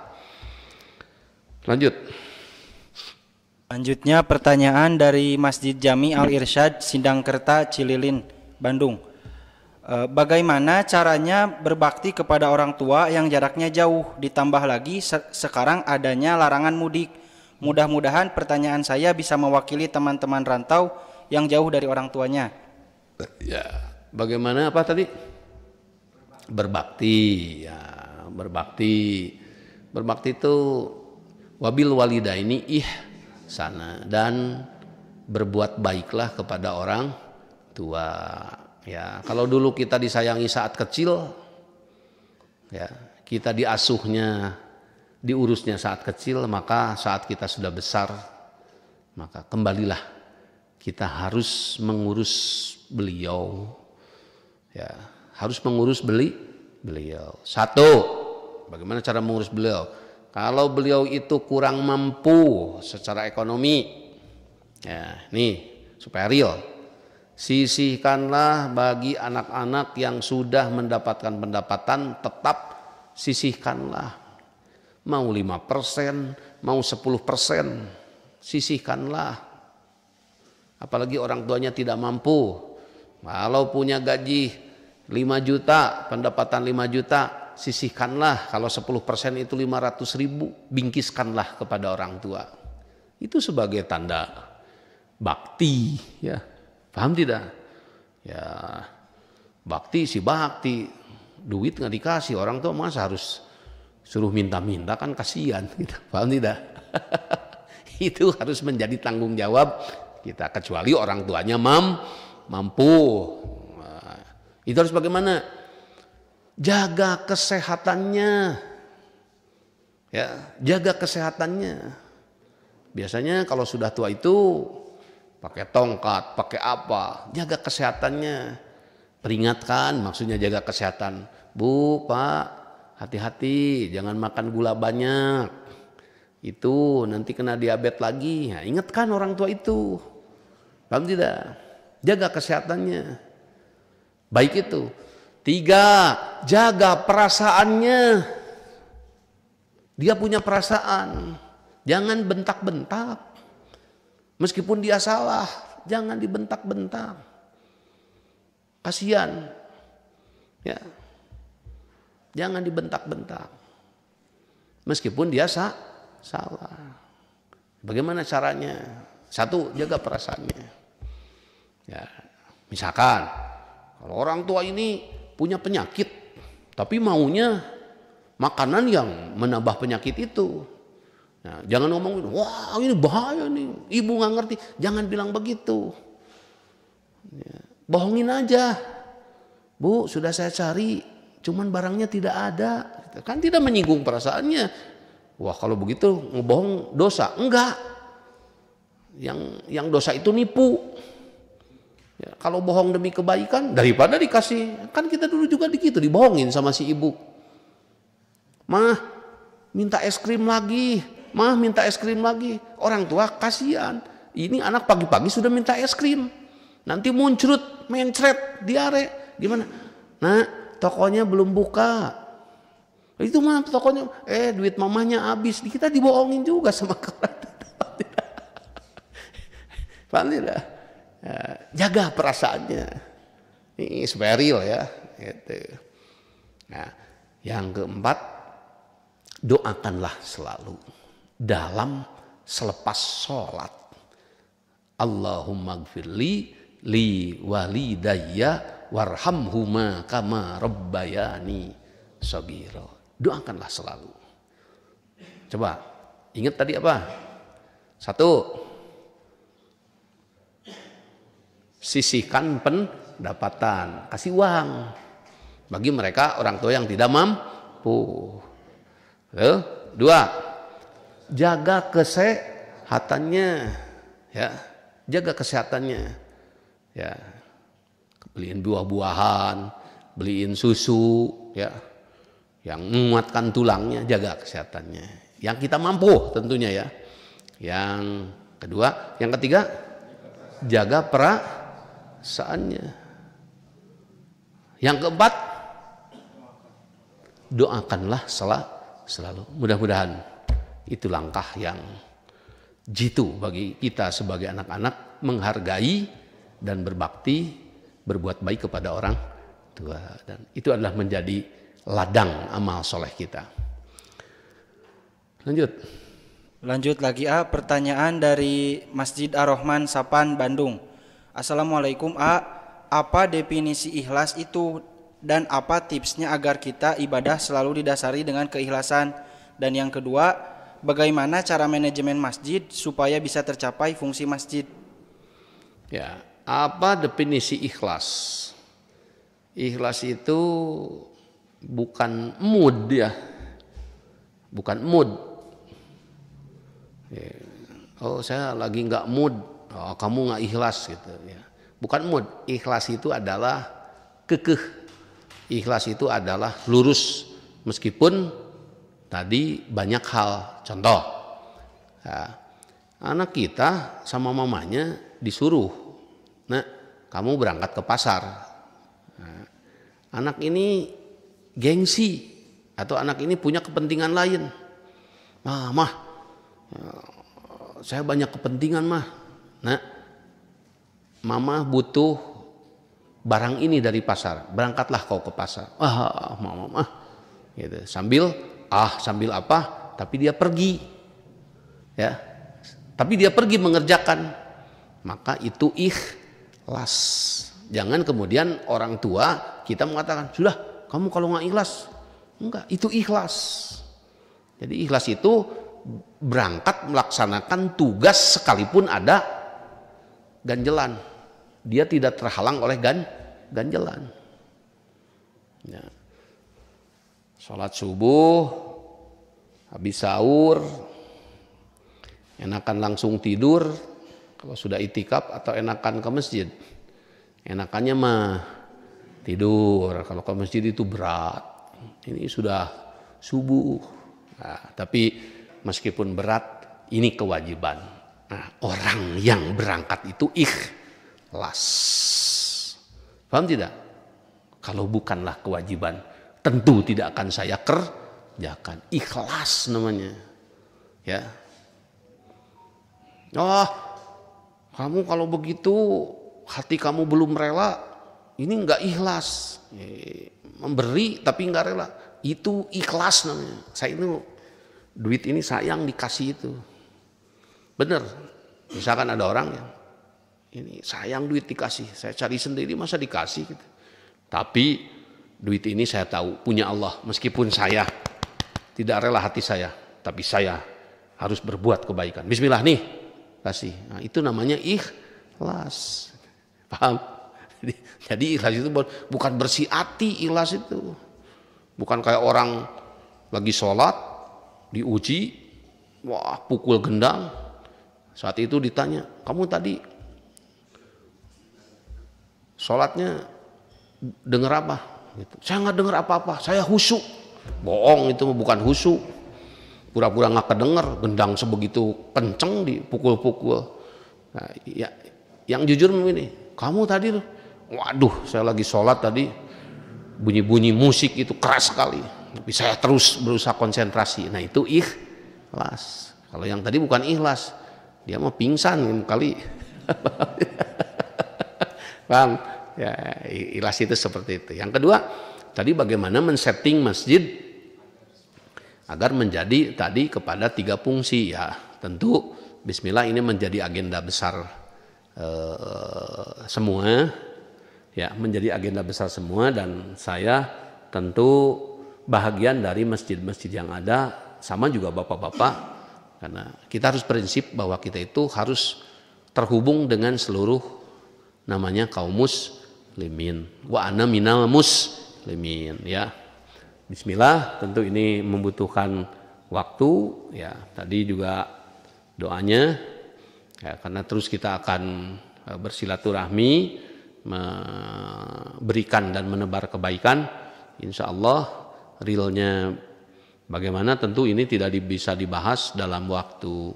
Lanjutnya pertanyaan dari Masjid Jami Al Irsyad Sindangkerta Cililin Bandung. Bagaimana caranya berbakti kepada orang tua yang jaraknya jauh, ditambah lagi sekarang adanya larangan mudik. Mudah-mudahan pertanyaan saya bisa mewakili teman-teman rantau yang jauh dari orang tuanya. Ya, bagaimana apa tadi? Berbakti ya, berbakti itu wabil walidaini ihsana, dan berbuat baiklah kepada orang tua. Ya, kalau dulu kita disayangi saat kecil, ya, kita diasuhnya, diurusnya saat kecil, maka saat kita sudah besar, maka kembalilah kita harus mengurus beliau. Ya, harus mengurus beliau. Satu, bagaimana cara mengurus beliau? Kalau beliau itu kurang mampu secara ekonomi, ya, nih supaya real, sisihkanlah bagi anak-anak yang sudah mendapatkan pendapatan tetap, sisihkanlah. Mau 5%, mau 10%, sisihkanlah. Apalagi orang tuanya tidak mampu. Kalau punya gaji 5 juta, pendapatan 5 juta, sisihkanlah. Kalau 10% itu 500.000, bingkiskanlah kepada orang tua. Itu sebagai tanda bakti, ya. Paham tidak? Ya, bakti sih bakti. Duit nggak dikasih, orang tua masa harus suruh minta-minta, kan kasihan. Gitu. Paham tidak? Itu harus menjadi tanggung jawab kita, kecuali orang tuanya mampu. Nah, itu harus bagaimana? Jaga kesehatannya, ya, jaga kesehatannya. Biasanya kalau sudah tua itu pakai tongkat, pakai apa, jaga kesehatannya. Peringatkan, maksudnya jaga kesehatan. Bu, Pak, hati-hati, jangan makan gula banyak. Itu nanti kena diabetes lagi. Nah, ingatkan orang tua itu. Paham tidak? Jaga kesehatannya. Baik itu. 3, jaga perasaannya. Dia punya perasaan. Jangan bentak-bentak. Meskipun dia salah, jangan dibentak-bentak. Kasihan. Ya. Jangan dibentak-bentak. Meskipun dia salah. Bagaimana caranya? 1, jaga perasaannya. Ya, misalkan kalau orang tua ini punya penyakit, tapi maunya makanan yang menambah penyakit itu. Nah, jangan ngomong, wah ini bahaya nih, ibu nggak ngerti. Jangan bilang begitu. Ya, bohongin aja. Bu, sudah saya cari, cuman barangnya tidak ada. Kan tidak menyinggung perasaannya. Wah kalau begitu ngebohong dosa. Enggak. Yang dosa itu nipu. Ya, kalau bohong demi kebaikan daripada dikasih, kan kita dulu juga gitu dibohongin sama si ibu. Mah minta es krim lagi, mah minta es krim lagi. Orang tua kasihan, ini anak pagi-pagi sudah minta es krim, nanti muncrat, mencret, diare, gimana? Nah, tokonya belum buka, Itu mah tokonya, duit mamanya habis, kita dibohongin juga sama orang. Paham tidak? Ya, jaga perasaannya, ini supaya real ya. Gitu. Nah, yang keempat, doakanlah selalu dalam selepas sholat. Allahumma gfirli li walidayya warhamhuma kama rabbayani shaghira. Doakanlah selalu. Coba ingat tadi apa? 1, sisihkan pendapatan, kasih uang bagi mereka orang tua yang tidak mampu. 2, jaga kesehatannya, ya, jaga kesehatannya, ya, beliin buah-buahan, beliin susu, ya, yang menguatkan tulangnya, jaga kesehatannya. Yang kita mampu tentunya ya. Yang kedua, yang ketiga, jaga perasaannya. Yang keempat, doakanlah selalu. Mudah-mudahan itu langkah yang jitu bagi kita sebagai anak-anak menghargai dan berbakti, berbuat baik kepada orang tua. Dan itu adalah menjadi ladang amal soleh kita. Lanjut lagi pertanyaan dari Masjid Ar-Rahman Sapan Bandung. Assalamualaikum apa definisi ikhlas itu dan apa tipsnya agar kita ibadah selalu didasari dengan keikhlasan? Dan yang kedua, bagaimana cara manajemen masjid supaya bisa tercapai fungsi masjid? Ya, apa definisi ikhlas? Ikhlas itu bukan mood ya, bukan mood. Oh saya lagi nggak mood, kamu nggak ikhlas gitu ya. Bukan mood. Ikhlas itu adalah kekeh. Ikhlas itu adalah lurus meskipun tadi banyak hal. Contoh, ya, anak kita sama mamanya disuruh, nah kamu berangkat ke pasar. Nah, anak ini gengsi atau anak ini punya kepentingan lain. Mah, saya banyak kepentingan mah. Nah, mama butuh barang ini dari pasar. Berangkatlah kau ke pasar. Mama, gitu. Sambil apa? Tapi dia pergi, ya. Tapi dia pergi mengerjakan. Maka itu ikhlas. Jangan kemudian orang tua kita mengatakan sudah. Kamu kalau nggak ikhlas, enggak, itu ikhlas. Jadi ikhlas itu berangkat melaksanakan tugas sekalipun ada ganjelan. Dia tidak terhalang oleh ganjelan. Ya. Sholat subuh, habis sahur, enakan langsung tidur kalau sudah itikaf atau enakan ke masjid? Enakannya mah tidur, kalau ke masjid itu berat. Ini sudah subuh. Nah, tapi meskipun berat, ini kewajiban. Nah, orang yang berangkat itu ikhlas. Paham tidak? Kalau bukanlah kewajiban, tentu tidak akan saya kerjakan. Ikhlas namanya. Ya. Kamu kalau begitu hati kamu belum rela, ini enggak ikhlas. Memberi tapi enggak rela. Itu ikhlas namanya. Saya itu duit ini sayang dikasih itu. Benar. Misalkan ada orang yang ini sayang duit dikasih, saya cari sendiri masa dikasih gitu. Tapi duit ini saya tahu punya Allah, meskipun saya tidak rela hati saya, tapi saya harus berbuat kebaikan. Bismillah nih, kasih. Nah, itu namanya ikhlas. Paham? Jadi ikhlas itu bukan bersih hati, ikhlas itu. Bukan kayak orang lagi sholat, diuji, wah pukul gendang. Saat itu ditanya, kamu tadi sholatnya dengar apa? Gitu. Saya nggak dengar apa-apa, saya khusyuk. Bohong, itu bukan khusyuk. Pura-pura nggak kedengar, gendang sebegitu kenceng dipukul-pukul. Nah, ya, yang jujur begini, kamu tadi tuh, waduh saya lagi sholat tadi, bunyi-bunyi musik itu keras sekali. tapi saya terus berusaha konsentrasi. Nah itu ikhlas. Kalau yang tadi bukan ikhlas, dia mau pingsan kali. Paham? Ya, ikhlas itu seperti itu. Yang kedua, tadi bagaimana men-setting masjid agar menjadi tadi kepada 3 fungsi ya. Tentu bismillah ini menjadi agenda besar semua ya, menjadi agenda besar semua, dan saya tentu bahagian dari masjid-masjid yang ada, sama juga bapak-bapak, karena kita harus prinsip bahwa kita itu harus terhubung dengan seluruh namanya kaum muslimin. Wa ana minal muslimin ya. Bismillah, tentu ini membutuhkan waktu ya. Tadi juga doanya ya, karena terus kita akan bersilaturahmi, memberikan dan menebar kebaikan. Insya Allah realnya bagaimana tentu ini tidak bisa dibahas dalam waktu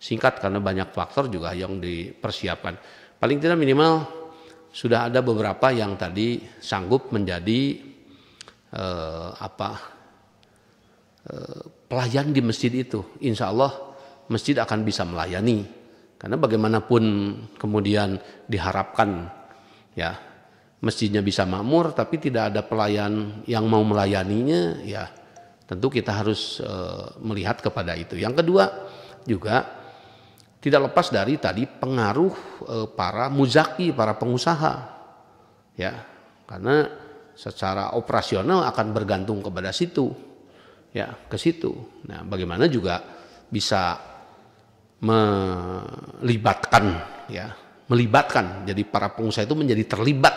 singkat karena banyak faktor juga yang dipersiapkan. Paling tidak minimal sudah ada beberapa yang tadi sanggup menjadi pelayan di masjid itu. Insya Allah masjid akan bisa melayani, karena bagaimanapun kemudian diharapkan ya masjidnya bisa makmur tapi tidak ada pelayan yang mau melayaninya, ya tentu kita harus melihat kepada itu. Yang kedua juga tidak lepas dari tadi pengaruh para muzaki, para pengusaha ya, karena secara operasional akan bergantung kepada situ ya, ke situ. Nah bagaimana juga bisa melibatkan jadi para pengusaha itu menjadi terlibat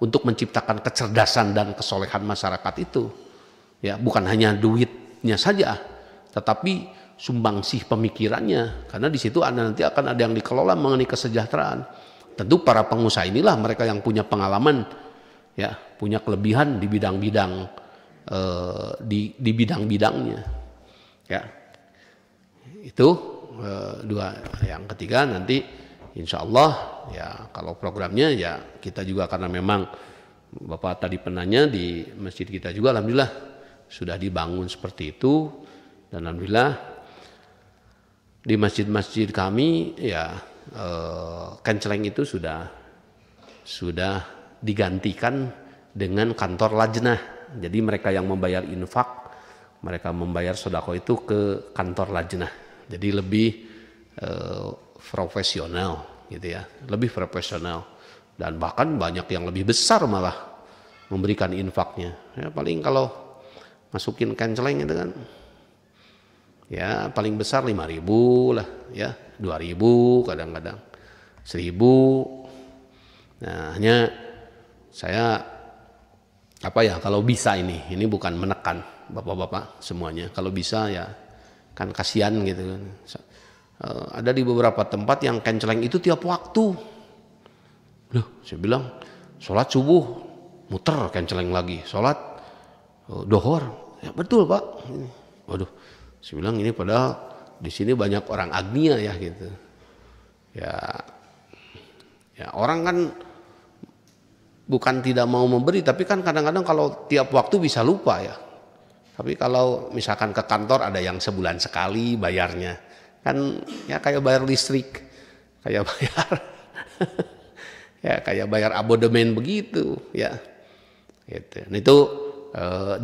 untuk menciptakan kecerdasan dan kesolehan masyarakat itu ya, bukan hanya duitnya saja tetapi sumbangsih pemikirannya, karena di situ nanti akan ada yang dikelola mengenai kesejahteraan. Tentu para pengusaha inilah mereka yang punya pengalaman ya, punya kelebihan di bidang-bidang di bidang-bidangnya ya. Itu dua. Yang ketiga nanti insya Allah ya, kalau programnya ya kita juga, karena memang Bapak tadi penanya di masjid kita juga alhamdulillah sudah dibangun seperti itu, dan alhamdulillah di masjid-masjid kami ya kenceleng itu sudah digantikan dengan kantor lajnah. Jadi mereka yang membayar infak, mereka membayar sedekah itu ke kantor lajnah. Jadi lebih profesional gitu ya, lebih profesional, dan bahkan banyak yang lebih besar malah memberikan infaknya. Ya, paling kalau masukin kenceleng itu kan ya paling besar 5.000 lah ya, 2.000 kadang-kadang 1.000. Nah hanya saya kalau bisa ini bukan menekan bapak-bapak semuanya, kalau bisa ya kan kasihan gitu kan. Ada di beberapa tempat yang kenceleng itu tiap waktu. Loh, saya bilang sholat subuh muter kenceleng lagi, sholat dohor ya betul Pak. Waduh, saya bilang ini padahal di sini banyak orang agnia ya gitu. Ya orang kan bukan tidak mau memberi, tapi kan kadang-kadang kalau tiap waktu bisa lupa ya. Tapi kalau misalkan ke kantor ada yang sebulan sekali bayarnya, kan ya kayak bayar listrik, kayak bayar ya kayak bayar abodemen begitu ya. Gitu. Nah itu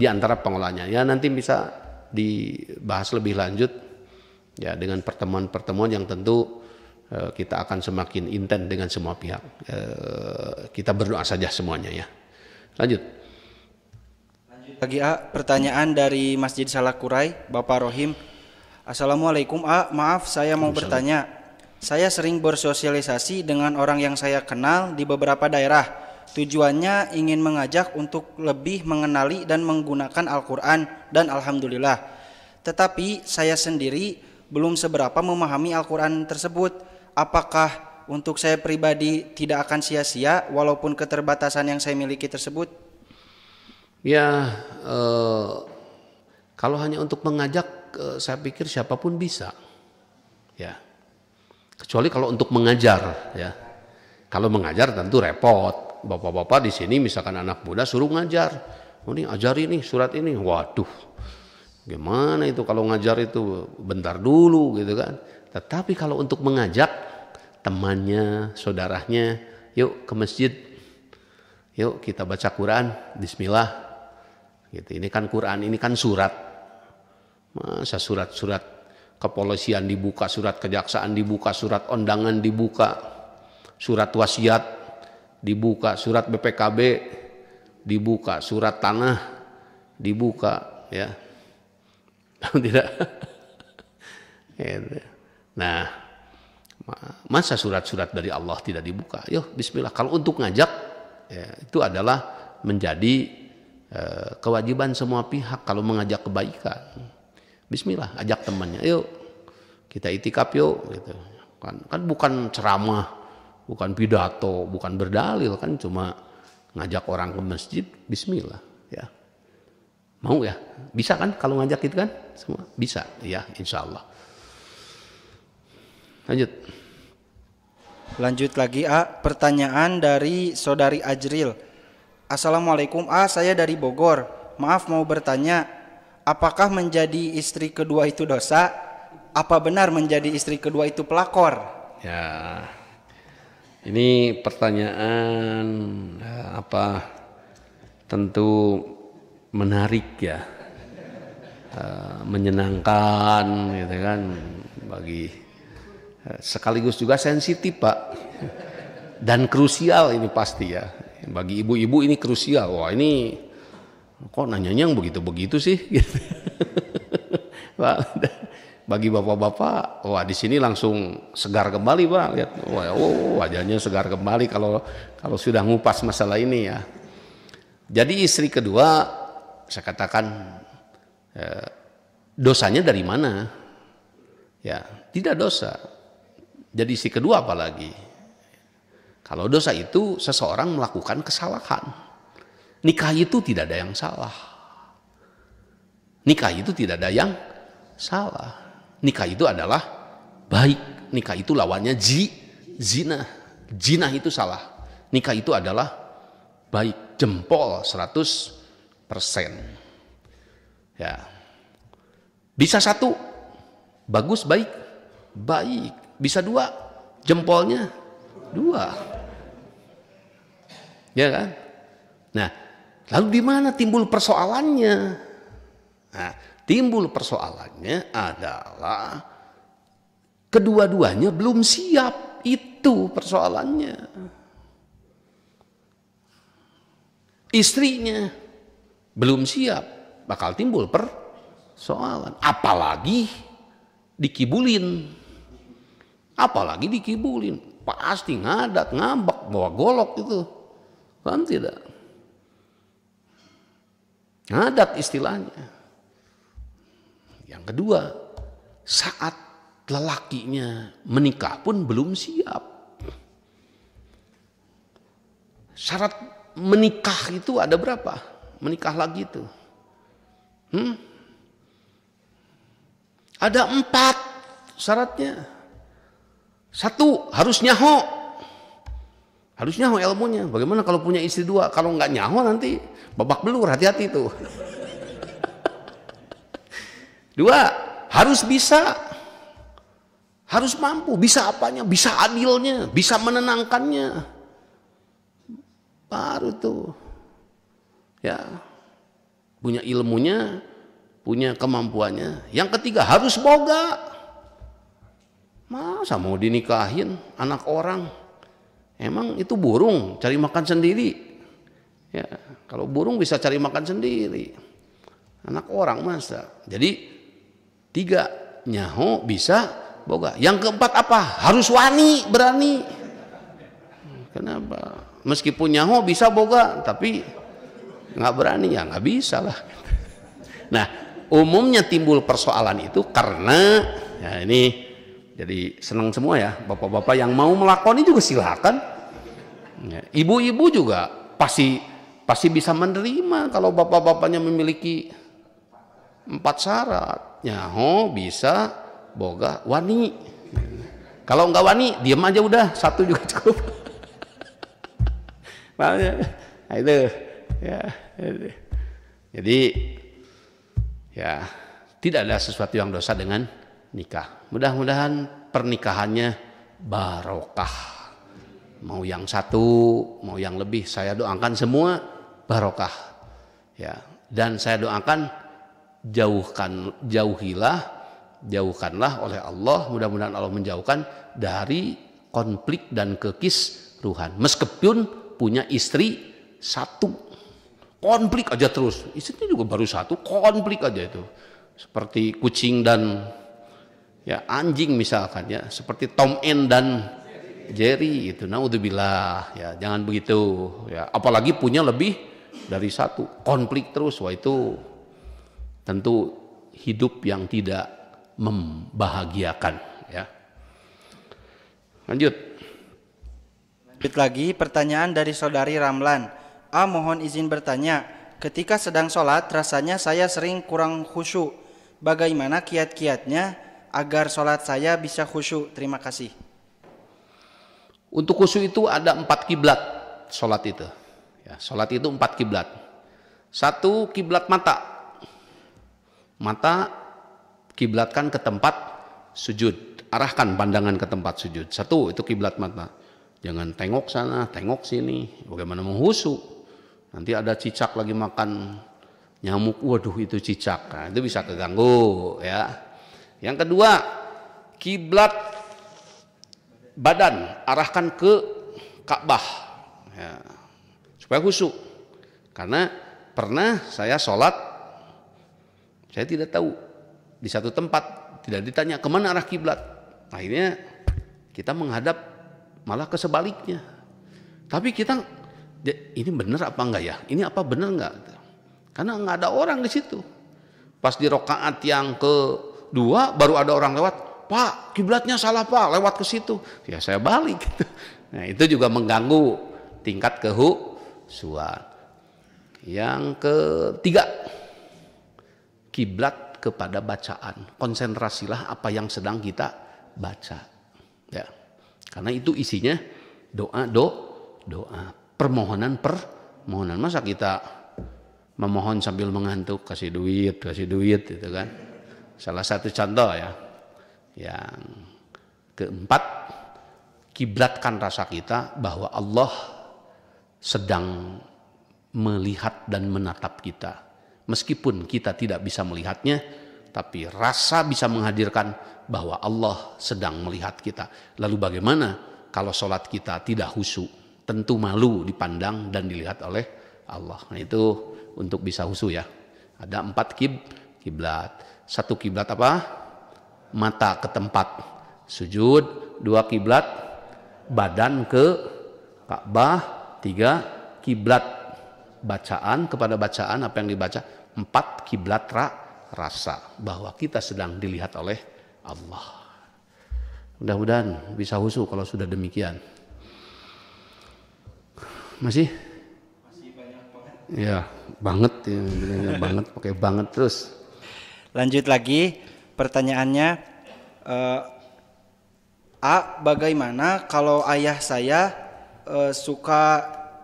di antara pengelolanya ya, nanti bisa dibahas lebih lanjut ya dengan pertemuan-pertemuan yang tentu kita akan semakin intens dengan semua pihak. Kita berdoa saja semuanya ya. Lanjut lagi pertanyaan dari Masjid Salakurai, Bapak Rohim. Assalamualaikum maaf saya mau bertanya. Saya sering bersosialisasi dengan orang yang saya kenal di beberapa daerah. Tujuannya ingin mengajak untuk lebih mengenali dan menggunakan Al-Quran, dan alhamdulillah. Tetapi saya sendiri belum seberapa memahami Al-Quran tersebut. Apakah untuk saya pribadi tidak akan sia-sia walaupun keterbatasan yang saya miliki tersebut? Ya, kalau hanya untuk mengajak, saya pikir siapapun bisa. Ya, kecuali kalau untuk mengajar. Ya, kalau mengajar tentu repot. Bapak-bapak di sini misalkan anak muda suruh ngajar, oh ini ajari nih surat ini, waduh, gimana itu kalau ngajar itu bentar dulu gitu kan. Tetapi kalau untuk mengajak temannya, saudaranya, yuk ke masjid, yuk kita baca Quran, Bismillah. Gitu. Ini kan Quran, ini kan surat. Masa surat-surat kepolisian dibuka, surat kejaksaan dibuka, surat undangan dibuka, surat wasiat dibuka, surat BPKB dibuka, surat tanah dibuka, ya. Tidak. Nah, masa surat-surat dari Allah tidak dibuka? Yuk, Bismillah. Kalau untuk ngajak, ya, itu adalah menjadi kewajiban semua pihak kalau mengajak kebaikan. Bismillah, ajak temannya, yuk kita itikaf yuk, gitu. Kan bukan ceramah, bukan pidato, bukan berdalil, kan cuma ngajak orang ke masjid, Bismillah, ya. Mau ya? Bisa kan kalau ngajak itu kan? Semua bisa, ya, insya Allah. Lanjut lagi pertanyaan dari saudari Ajril. Assalamualaikum saya dari Bogor. Maaf mau bertanya, apakah menjadi istri kedua itu dosa? Apa benar menjadi istri kedua itu pelakor? Ya, ini pertanyaan tentu menarik ya, menyenangkan gitu kan, bagi sekaligus juga sensitif Pak, dan krusial ini pasti ya, bagi ibu-ibu ini krusial. Wah ini kok nanyanya yang begitu-begitu sih? Bagi bapak-bapak, wah di sini langsung segar kembali Pak, lihat, wajahnya segar kembali kalau sudah ngupas masalah ini ya. Jadi istri kedua, saya katakan dosanya dari mana? Ya, tidak dosa. Jadi istri kedua apalagi? Kalau dosa itu seseorang melakukan kesalahan. Nikah itu tidak ada yang salah. Nikah itu tidak ada yang salah. Nikah itu adalah baik. Nikah itu lawannya zina. Zina itu salah. Nikah itu adalah baik, jempol 100%. Ya. Bisa satu, bagus, baik. Baik. Bisa dua, jempolnya 2. Ya kan? Nah, lalu di mana timbul persoalannya? Nah, timbul persoalannya adalah kedua-duanya belum siap. Itu persoalannya. Istrinya belum siap, bakal timbul persoalan. Apalagi dikibulin. Pasti ngadat, ngambek, bawa golok itu. Kan tidak? Ngadat istilahnya. Yang kedua, saat lelakinya menikah pun belum siap. Syarat menikah itu ada berapa? Menikah lagi itu. Ada 4 syaratnya. 1, harus nyaho. Harus nyaho ilmunya. Bagaimana kalau punya istri 2? Kalau nggak nyaho nanti babak belur, hati-hati tuh. 2, harus bisa. Harus mampu, bisa apanya? Bisa adilnya, bisa menenangkannya. Baru tuh. Ya. Punya ilmunya, punya kemampuannya. Yang ketiga, harus boga. Masa mau dinikahin anak orang? Emang itu burung cari makan sendiri? Ya, kalau burung bisa cari makan sendiri. Anak orang masa. Jadi 3, nyaho, bisa, boga. Yang keempat apa? Harus wani, berani. Kenapa? Meskipun nyaho bisa boga, tapi nggak berani, ya nggak bisa lah. Nah, umumnya timbul persoalan itu karena ya ini. Jadi senang semua ya, bapak-bapak yang mau melakoni juga silakan. Ibu-ibu juga pasti bisa menerima kalau bapak-bapaknya memiliki 4 syarat. Nyaho, bisa, boga, wani. Kalau nggak wani, diam aja udah, 1 juga cukup. Nah, itu ya. Jadi ya tidak ada sesuatu yang dosa dengan nikah. Mudah-mudahan pernikahannya barokah. Mau yang satu, mau yang lebih, saya doakan semua barokah. Ya, dan saya doakan jauhkanlah oleh Allah, mudah-mudahan Allah menjauhkan dari konflik dan kekisruhan. Meskipun punya istri satu, konflik aja terus. Istrinya juga baru satu, konflik aja itu. Seperti kucing dan ya anjing misalkan ya, seperti Tom and dan Jerry itu. Naudzubillah, ya jangan begitu ya. Apalagi punya lebih dari satu, konflik terus. Wah itu tentu hidup yang tidak membahagiakan ya. Lanjut lagi pertanyaan dari saudari Ramlan. Mohon izin bertanya, ketika sedang sholat rasanya saya sering kurang khusyuk. Bagaimana kiat-kiatnya agar sholat saya bisa khusyuk? Terima kasih. Untuk khusyuk itu ada 4 kiblat sholat itu. Ya, sholat itu 4 kiblat. 1 kiblat mata. Mata kiblatkan ke tempat sujud. Arahkan pandangan ke tempat sujud. 1 itu kiblat mata. Jangan tengok sana, tengok sini. Bagaimana menghusyuk? Nanti ada cicak lagi makan nyamuk, waduh itu cicak. Nah, itu bisa keganggu ya. Yang kedua, kiblat badan, arahkan ke Ka'bah. Ya, supaya khusyuk. Karena pernah saya sholat, saya tidak tahu di satu tempat, tidak ditanya kemana arah kiblat. Akhirnya kita menghadap malah ke sebaliknya. Tapi kita, ini benar apa enggak ya? Ini apa benar enggak? Karena enggak ada orang di situ. Pas di rakaat yang kedua baru ada orang lewat. Pak, kiblatnya salah Pak, lewat ke situ. Ya saya balik. Gitu. Nah itu juga mengganggu tingkat kehusyuan. Yang ketiga, kiblat kepada bacaan. Konsentrasilah apa yang sedang kita baca. Ya, karena itu isinya doa. Permohonan. Masa kita memohon sambil mengantuk, kasih duit itu kan. Salah satu contoh ya. Yang keempat, kiblatkan rasa kita bahwa Allah sedang melihat dan menatap kita. Meskipun kita tidak bisa melihatnya, tapi rasa bisa menghadirkan bahwa Allah sedang melihat kita. Lalu bagaimana kalau sholat kita tidak khusyuk? Tentu malu dipandang dan dilihat oleh Allah. Nah itu untuk bisa khusyuk ya. Ada 4 kiblat. 1 kiblat apa? Mata ke tempat sujud. 2 kiblat badan ke Ka'bah. 3 kiblat bacaan, kepada bacaan apa yang dibaca. 4 kiblat rasa bahwa kita sedang dilihat oleh Allah. Mudah-mudahan bisa khusyuk kalau sudah demikian. Masih banyak banget. Ya, banget ya, banget pakai banget terus. Lanjut lagi pertanyaannya. Bagaimana kalau ayah saya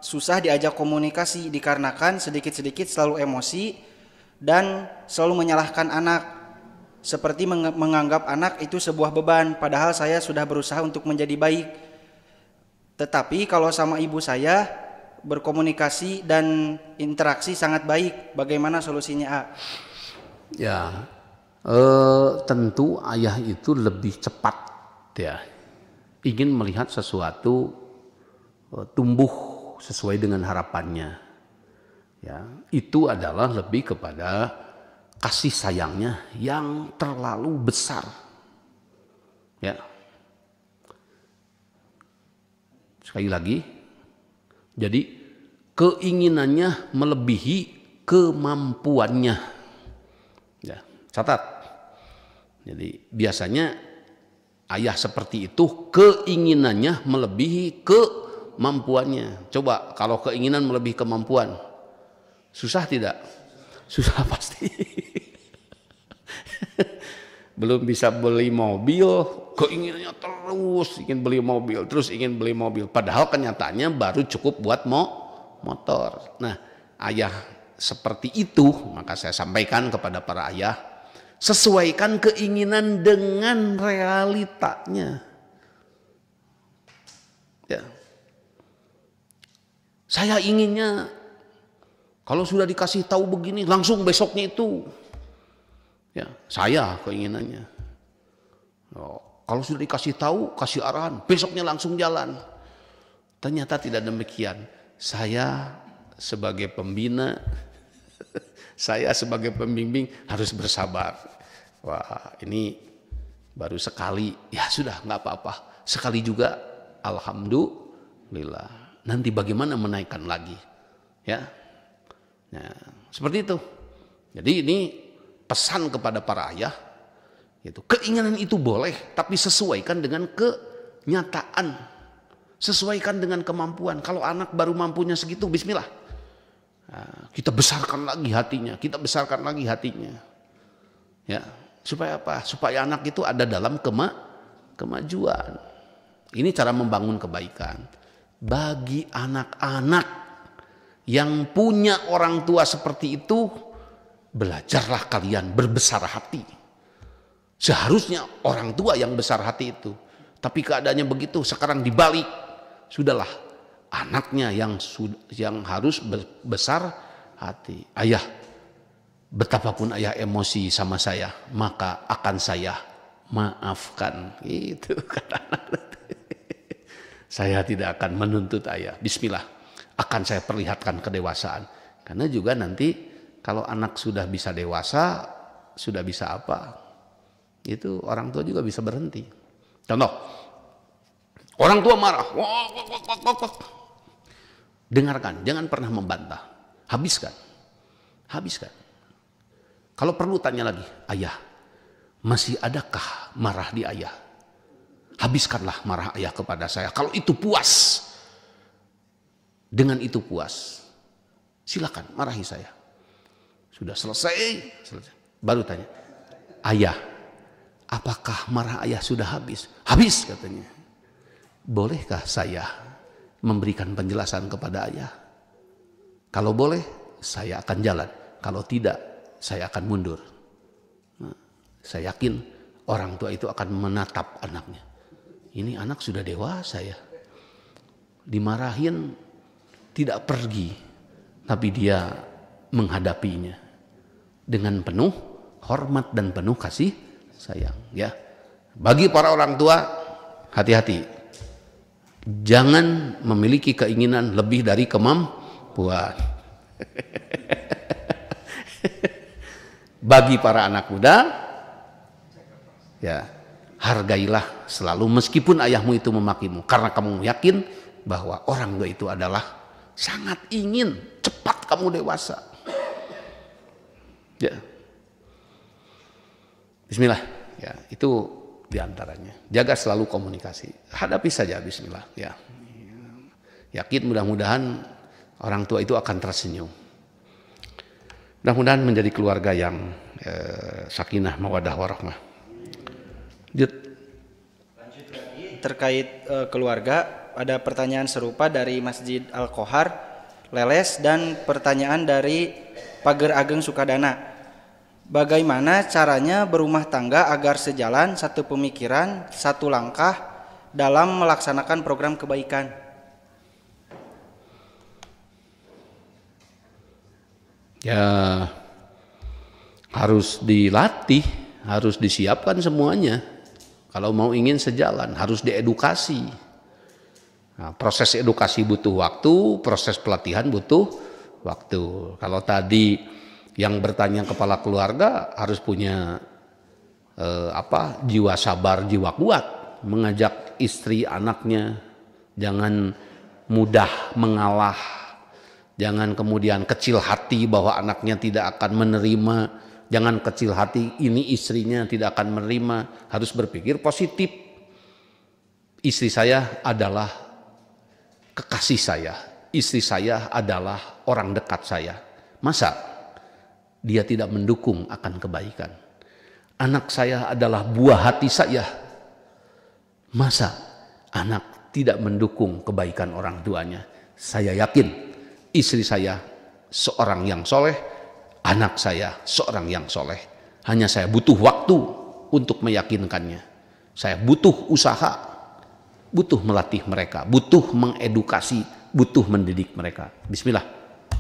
susah diajak komunikasi dikarenakan sedikit-sedikit selalu emosi dan selalu menyalahkan anak, seperti menganggap anak itu sebuah beban, padahal saya sudah berusaha untuk menjadi baik. Tetapi kalau sama ibu saya berkomunikasi dan interaksi sangat baik, bagaimana solusinya A? Ya, tentu ayah itu lebih cepat ya, ingin melihat sesuatu tumbuh sesuai dengan harapannya. Ya, itu adalah lebih kepada kasih sayangnya yang terlalu besar. Ya. Sekali lagi, jadi keinginannya melebihi kemampuannya. Ya, catat. Jadi biasanya ayah seperti itu keinginannya melebihi kemampuannya. Coba kalau keinginan melebihi kemampuan, susah tidak? Susah pasti. Belum bisa beli mobil, keinginannya terus ingin beli mobil, terus ingin beli mobil. Padahal kenyataannya baru cukup buat motor. Nah, ayah seperti itu, maka saya sampaikan kepada para ayah, sesuaikan keinginan dengan realitanya. Ya. Saya inginnya kalau sudah dikasih tahu begini langsung besoknya itu. Ya, saya keinginannya. Kalau sudah dikasih tahu, kasih arahan, besoknya langsung jalan. Ternyata tidak demikian. Saya sebagai pembina, saya sebagai pembimbing harus bersabar. Wah, ini baru sekali, ya sudah nggak apa-apa. Sekali juga, alhamdulillah. Nanti bagaimana menaikkan lagi, ya? Nah, seperti itu. Jadi ini pesan kepada para ayah, itu keinginan itu boleh, tapi sesuaikan dengan kenyataan, sesuaikan dengan kemampuan. Kalau anak baru mampunya segitu, bismillah. Nah, kita besarkan lagi hatinya, kita besarkan lagi hatinya. Ya, supaya apa? Supaya anak itu ada dalam kemajuan. Ini cara membangun kebaikan. Bagi anak-anak yang punya orang tua seperti itu, belajarlah kalian berbesar hati. Seharusnya orang tua yang besar hati itu. Tapi keadaannya begitu, sekarang dibalik. Sudahlah, anaknya yang harus besar hati. Ayah, betapapun ayah emosi sama saya, maka akan saya maafkan. Itu kata anak. Saya tidak akan menuntut ayah. Bismillah, akan saya perlihatkan kedewasaan. Karena juga nanti kalau anak sudah bisa dewasa, sudah bisa apa, itu orang tua juga bisa berhenti. Contoh, orang tua marah, dengarkan, jangan pernah membantah, habiskan. Kalau perlu tanya lagi, ayah, masih adakah marah di ayah? Habiskanlah marah ayah kepada saya. Kalau itu puas, dengan itu puas, silakan marahi saya. Sudah selesai, baru tanya, ayah, apakah marah ayah sudah habis? Habis katanya. Bolehkah saya memberikan penjelasan kepada ayah? Kalau boleh, saya akan jalan. Kalau tidak, saya akan mundur. Nah, saya yakin orang tua itu akan menatap anaknya. Ini anak sudah dewasa ya. Dimarahin tidak pergi, tapi dia menghadapinya dengan penuh hormat dan penuh kasih sayang ya. Bagi para orang tua, hati-hati. Jangan memiliki keinginan lebih dari kemampuan. Bagi para anak muda, ya, hargailah selalu meskipun ayahmu itu memakimu, karena kamu yakin bahwa orang tua itu adalah sangat ingin cepat kamu dewasa. Ya. Bismillah, ya, itu diantaranya. Jaga selalu komunikasi, hadapi saja bismillah, ya. Yakin mudah-mudahan orang tua itu akan tersenyum. Mudah-mudahan menjadi keluarga yang sakinah mawaddah warahmah. Terkait keluarga, ada pertanyaan serupa dari Masjid Al-Qohar, Leles, dan pertanyaan dari Pager Ageng Sukadana. Bagaimana caranya berumah tangga agar sejalan, satu pemikiran, satu langkah dalam melaksanakan program kebaikan? Ya, harus dilatih, harus disiapkan semuanya. Kalau mau ingin sejalan, harus diedukasi. Nah, proses edukasi butuh waktu, proses pelatihan butuh waktu. Kalau tadi yang bertanya kepala keluarga harus punya jiwa sabar, jiwa kuat, mengajak istri anaknya, jangan mudah mengalah, jangan kemudian kecil hati bahwa anaknya tidak akan menerima. Jangan kecil hati, ini istrinya tidak akan menerima. Harus berpikir positif. Istri saya adalah kekasih saya. Istri saya adalah orang dekat saya. Masa dia tidak mendukung akan kebaikan? Anak saya adalah buah hati saya. Masa anak tidak mendukung kebaikan orang tuanya? Saya yakin istri saya seorang yang soleh, anak saya seorang yang soleh. Hanya saya butuh waktu untuk meyakinkannya. Saya butuh usaha, butuh melatih mereka, butuh mengedukasi, butuh mendidik mereka. Bismillah,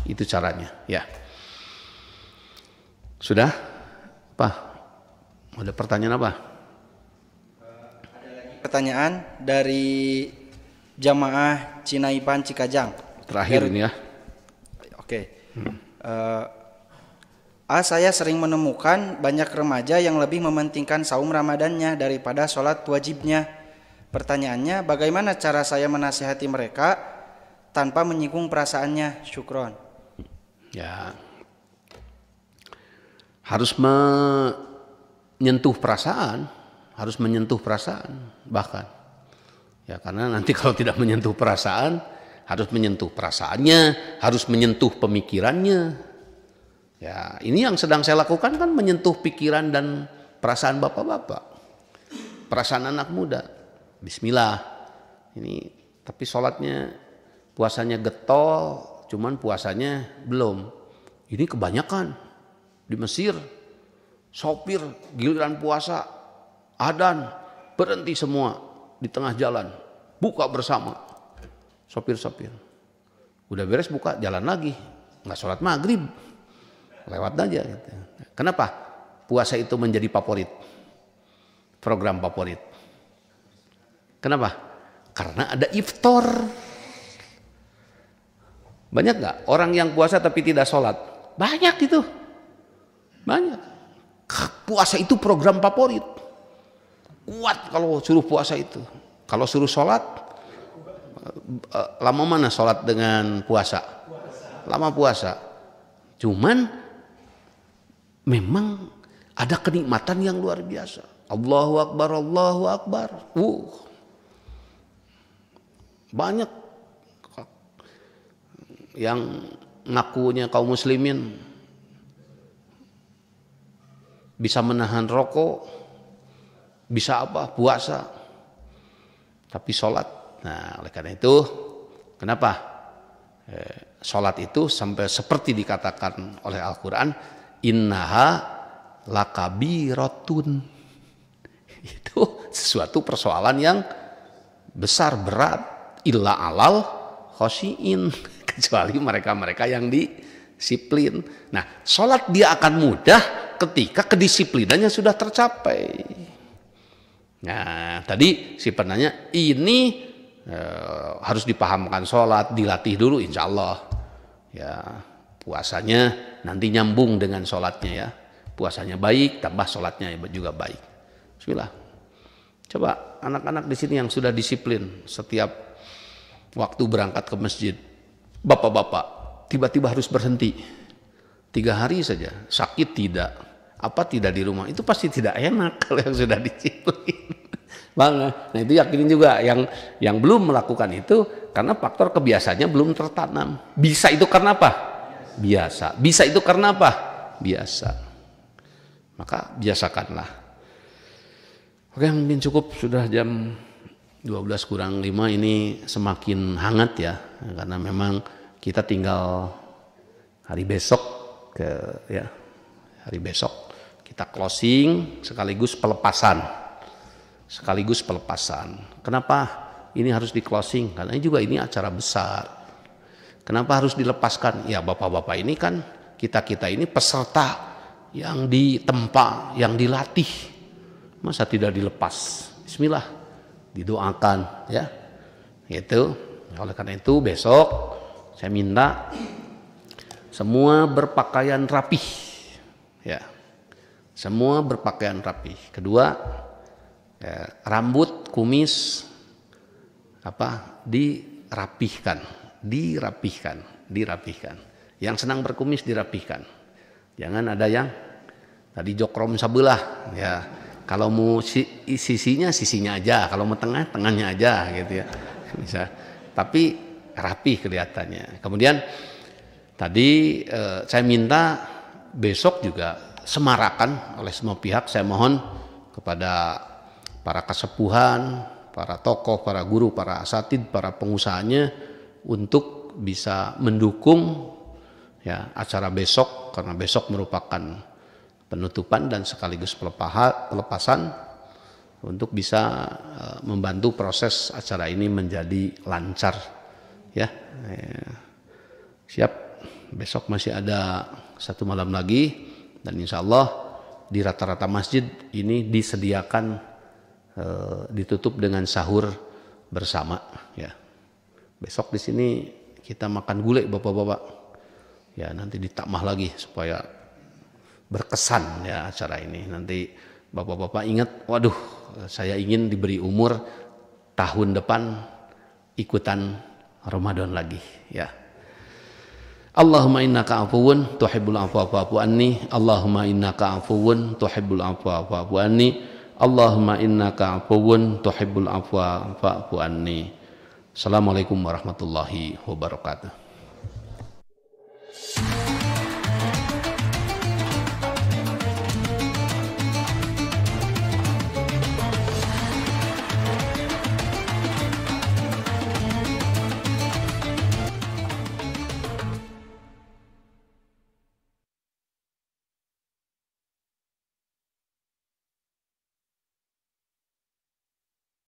itu caranya. Ya, sudah? Apa? Ada pertanyaan apa? Pertanyaan dari jamaah Cinaipan Cikajang. Terakhir ini ya. Oke. Saya sering menemukan banyak remaja yang lebih mementingkan saum Ramadannya daripada sholat wajibnya. Pertanyaannya, bagaimana cara saya menasihati mereka tanpa menyinggung perasaannya? Syukron. Ya, harus menyentuh perasaan, bahkan. Ya, karena nanti kalau tidak menyentuh perasaan, harus menyentuh perasaannya, harus menyentuh pemikirannya. Ya, ini yang sedang saya lakukan kan menyentuh pikiran dan perasaan bapak-bapak, perasaan anak muda. Bismillah. Ini tapi sholatnya, puasanya getol, cuman puasanya belum. Ini kebanyakan di Mesir, sopir giliran puasa, adzan berhenti semua di tengah jalan, buka bersama, sopir-sopir. Udah beres buka, jalan lagi, nggak sholat maghrib. Lewat aja gitu. Kenapa? Puasa itu menjadi favorit, program favorit. Kenapa? Karena ada iftar. Banyak gak orang yang puasa tapi tidak sholat? Banyak itu. Banyak. Puasa itu program favorit. Kuat kalau suruh puasa itu. Kalau suruh sholat, lama mana sholat dengan puasa? Lama puasa. Cuman memang ada kenikmatan yang luar biasa. Allahu Akbar, Allahu Akbar. Banyak yang ngakunya kaum muslimin bisa menahan rokok, bisa apa, puasa, tapi sholat. Nah, oleh karena itu, kenapa sholat itu sampai seperti dikatakan oleh Al-Quran, innaha lakabiratun. Itu sesuatu persoalan yang besar, berat, illa alal khosyiin, kecuali mereka-mereka yang disiplin. Nah, sholat dia akan mudah ketika kedisiplinannya sudah tercapai. Nah, tadi si penanya ini harus dipahamkan sholat, dilatih dulu, insya Allah. Ya, puasanya nanti nyambung dengan sholatnya ya. Puasanya baik, tambah sholatnya juga baik. Bismillah. Coba anak-anak di sini yang sudah disiplin setiap waktu berangkat ke masjid, bapak-bapak tiba-tiba harus berhenti 3 hari saja, sakit tidak, apa tidak di rumah, itu pasti tidak enak kalau yang sudah disiplin. Banget. Nah itu yakinin juga yang belum melakukan itu karena faktor kebiasaannya belum tertanam. Bisa itu karena apa? Biasa. Bisa itu karena apa? Biasa. Maka biasakanlah. Oke, mungkin cukup, sudah jam 12:05 ini semakin hangat ya, karena memang kita tinggal hari besok hari besok kita closing sekaligus pelepasan. Kenapa ini harus di closing? Karena juga ini acara besar. Kenapa harus dilepaskan? Ya bapak-bapak ini kan kita ini peserta yang ditempa, yang dilatih. Masa tidak dilepas? Bismillah, didoakan ya. Gitu. Oleh karena itu besok saya minta semua berpakaian rapih. Ya. Semua berpakaian rapih. Kedua, rambut, kumis dirapihkan. Yang senang berkumis dirapihkan. Jangan ada yang tadi jokrom sebelah ya. Kalau mau sisinya aja, kalau mau tengahnya aja gitu ya. Bisa. Tapi rapih kelihatannya. Kemudian tadi saya minta besok juga semarakan oleh semua pihak. Saya mohon kepada para kesepuhan, para tokoh, para guru, para asatid, para pengusahanya untuk bisa mendukung ya acara besok, karena besok merupakan penutupan dan sekaligus pelepasan untuk bisa membantu proses acara ini menjadi lancar ya. Siap, besok masih ada 1 malam lagi dan insya Allah di rata-rata masjid ini disediakan ditutup dengan sahur bersama ya. Besok di sini kita makan gulai bapak-bapak ya, nanti ditamah lagi supaya berkesan ya acara ini. Nanti bapak-bapak ingat, waduh saya ingin diberi umur tahun depan ikutan Ramadan lagi ya. Allahumma innaka afuwun tuhibbul afwa fa'fu anni. Allahumma innaka afuwun tuhibbul afwa fa'fu anni. Allahumma innaka afuwun tuhibbul afwa fa'fu anni. Assalamualaikum warahmatullahi wabarakatuh.